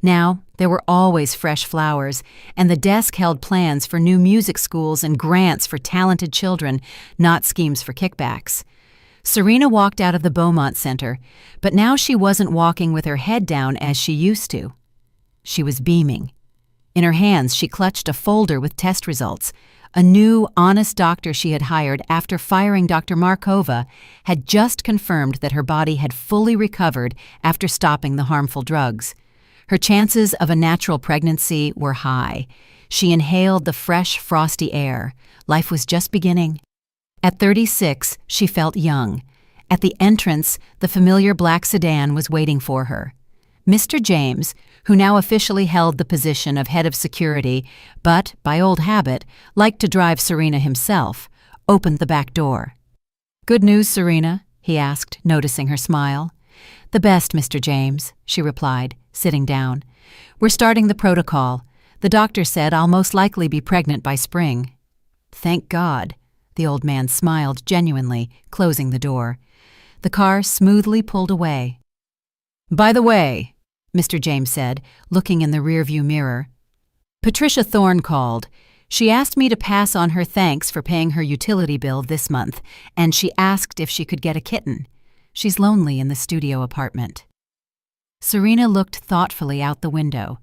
Now, there were always fresh flowers, and the desk held plans for new music schools and grants for talented children, not schemes for kickbacks. Serena walked out of the Beaumont Center, but now she wasn't walking with her head down as she used to. She was beaming. In her hands, she clutched a folder with test results. A new, honest doctor she had hired after firing Dr. Markova had just confirmed that her body had fully recovered after stopping the harmful drugs. Her chances of a natural pregnancy were high. She inhaled the fresh, frosty air. Life was just beginning. At 36, she felt young. At the entrance, the familiar black sedan was waiting for her. Mr. James, who now officially held the position of head of security, but, by old habit, liked to drive Serena himself, opened the back door. "Good news, Serena?" he asked, noticing her smile. "The best, Mr. James," she replied, sitting down. "We're starting the protocol. The doctor said I'll most likely be pregnant by spring." "Thank God." The old man smiled genuinely, closing the door. The car smoothly pulled away. "By the way," Mr. James said, looking in the rearview mirror, "Patricia Thorne called. She asked me to pass on her thanks for paying her utility bill this month, and she asked if she could get a kitten. She's lonely in the studio apartment." Serena looked thoughtfully out the window.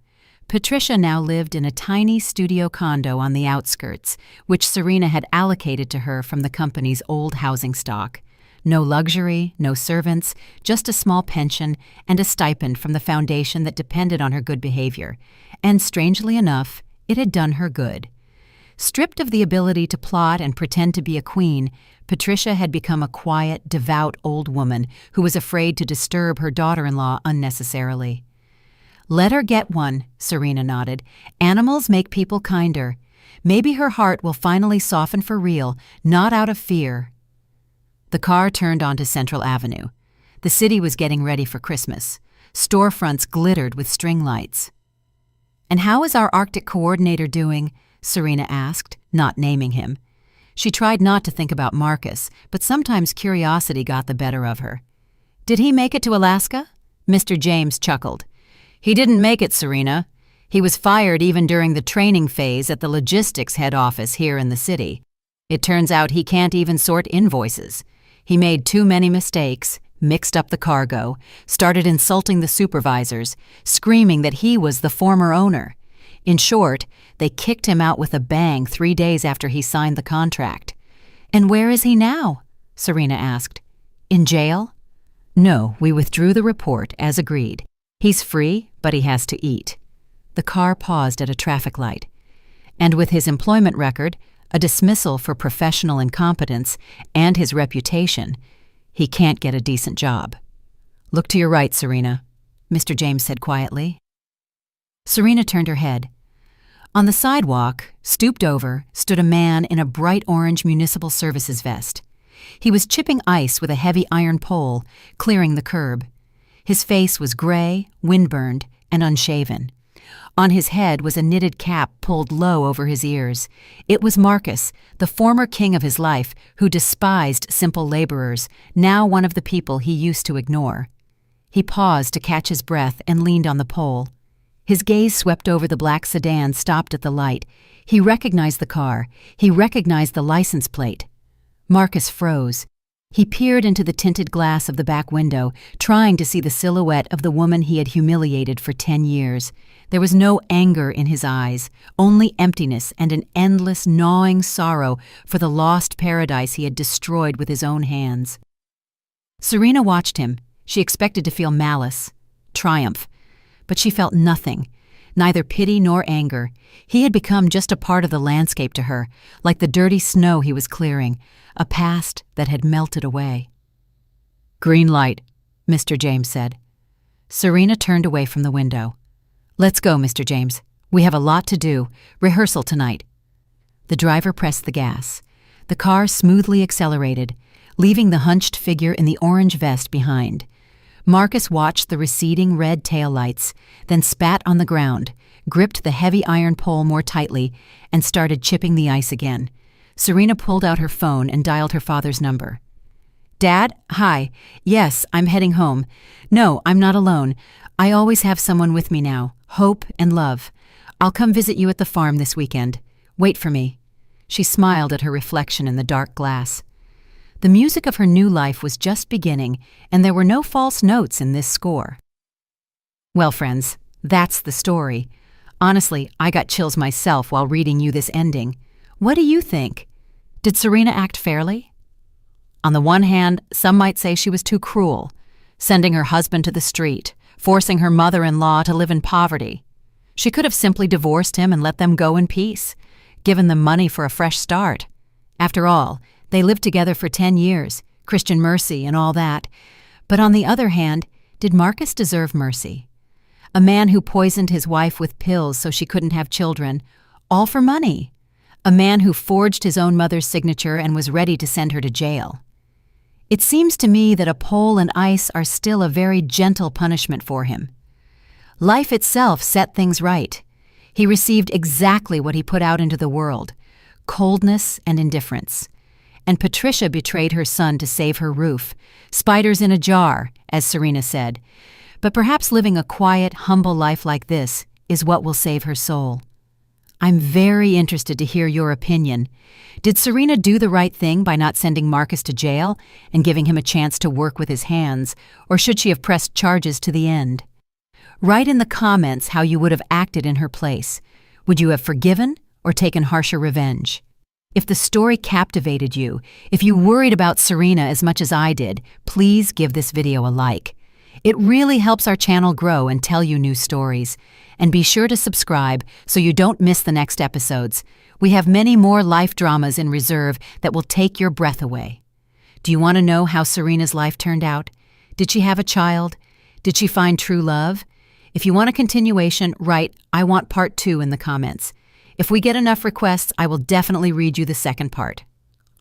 Patricia now lived in a tiny studio condo on the outskirts, which Serena had allocated to her from the company's old housing stock. No luxury, no servants, just a small pension and a stipend from the foundation that depended on her good behavior. And strangely enough, it had done her good. Stripped of the ability to plot and pretend to be a queen, Patricia had become a quiet, devout old woman who was afraid to disturb her daughter-in-law unnecessarily. "Let her get one," Serena nodded. "Animals make people kinder. Maybe her heart will finally soften for real, not out of fear." The car turned onto Central Avenue. The city was getting ready for Christmas. Storefronts glittered with string lights. "And how is our Arctic coordinator doing?" Serena asked, not naming him. She tried not to think about Marcus, but sometimes curiosity got the better of her. "Did he make it to Alaska?" Mr. James chuckled. "He didn't make it, Serena. He was fired even during the training phase at the logistics head office here in the city. It turns out he can't even sort invoices. He made too many mistakes, mixed up the cargo, started insulting the supervisors, screaming that he was the former owner. In short, they kicked him out with a bang 3 days after he signed the contract." "And where is he now?" Serena asked. "In jail?" "No, we withdrew the report, as agreed. He's free, but he has to eat." The car paused at a traffic light. "And with his employment record, a dismissal for professional incompetence, and his reputation, he can't get a decent job." "Look to your right, Serena," Mr. James said quietly. Serena turned her head. On the sidewalk, stooped over, stood a man in a bright orange municipal services vest. He was chipping ice with a heavy iron pole, clearing the curb. His face was gray, windburned, and unshaven. On his head was a knitted cap pulled low over his ears. It was Marcus, the former king of his life, who despised simple laborers, now one of the people he used to ignore. He paused to catch his breath and leaned on the pole. His gaze swept over the black sedan stopped at the light. He recognized the car. He recognized the license plate. Marcus froze. He peered into the tinted glass of the back window, trying to see the silhouette of the woman he had humiliated for 10 years. There was no anger in his eyes, only emptiness and an endless, gnawing sorrow for the lost paradise he had destroyed with his own hands. Serena watched him. She expected to feel malice, triumph. But she felt nothing, neither pity nor anger. He had become just a part of the landscape to her, like the dirty snow he was clearing, a past that had melted away. "Green light," Mr. James said. Serena turned away from the window. "Let's go, Mr. James. We have a lot to do. Rehearsal tonight." The driver pressed the gas. The car smoothly accelerated, leaving the hunched figure in the orange vest behind. Marcus watched the receding red taillights, then spat on the ground, gripped the heavy iron pole more tightly, and started chipping the ice again. Serena pulled out her phone and dialed her father's number. "Dad, hi. Yes, I'm heading home. No, I'm not alone. I always have someone with me now, hope and love. I'll come visit you at the farm this weekend. Wait for me." She smiled at her reflection in the dark glass. The music of her new life was just beginning, and there were no false notes in this score. Well, friends, that's the story. Honestly, I got chills myself while reading you this ending. What do you think? Did Serena act fairly? On the one hand, some might say she was too cruel, sending her husband to the street, forcing her mother-in-law to live in poverty. She could have simply divorced him and let them go in peace, given them money for a fresh start. After all, they lived together for 10 years, Christian mercy and all that. But on the other hand, did Marcus deserve mercy? A man who poisoned his wife with pills so she couldn't have children, all for money. A man who forged his own mother's signature and was ready to send her to jail. It seems to me that a pole and ice are still a very gentle punishment for him. Life itself set things right. He received exactly what he put out into the world, coldness and indifference. And Patricia betrayed her son to save her roof. Spiders in a jar, as Serena said. But perhaps living a quiet, humble life like this is what will save her soul. I'm very interested to hear your opinion. Did Serena do the right thing by not sending Marcus to jail and giving him a chance to work with his hands, or should she have pressed charges to the end? Write in the comments how you would have acted in her place. Would you have forgiven or taken harsher revenge? If the story captivated you, if you worried about Serena as much as I did, please give this video a like. It really helps our channel grow and tell you new stories. And be sure to subscribe so you don't miss the next episodes. We have many more life dramas in reserve that will take your breath away. Do you want to know how Serena's life turned out? Did she have a child? Did she find true love? If you want a continuation, write "I want part 2" in the comments. If we get enough requests, I will definitely read you the second part.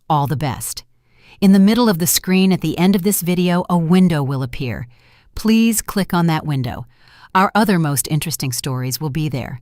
All the best. In the middle of the screen at the end of this video, a window will appear. Please click on that window. Our other most interesting stories will be there.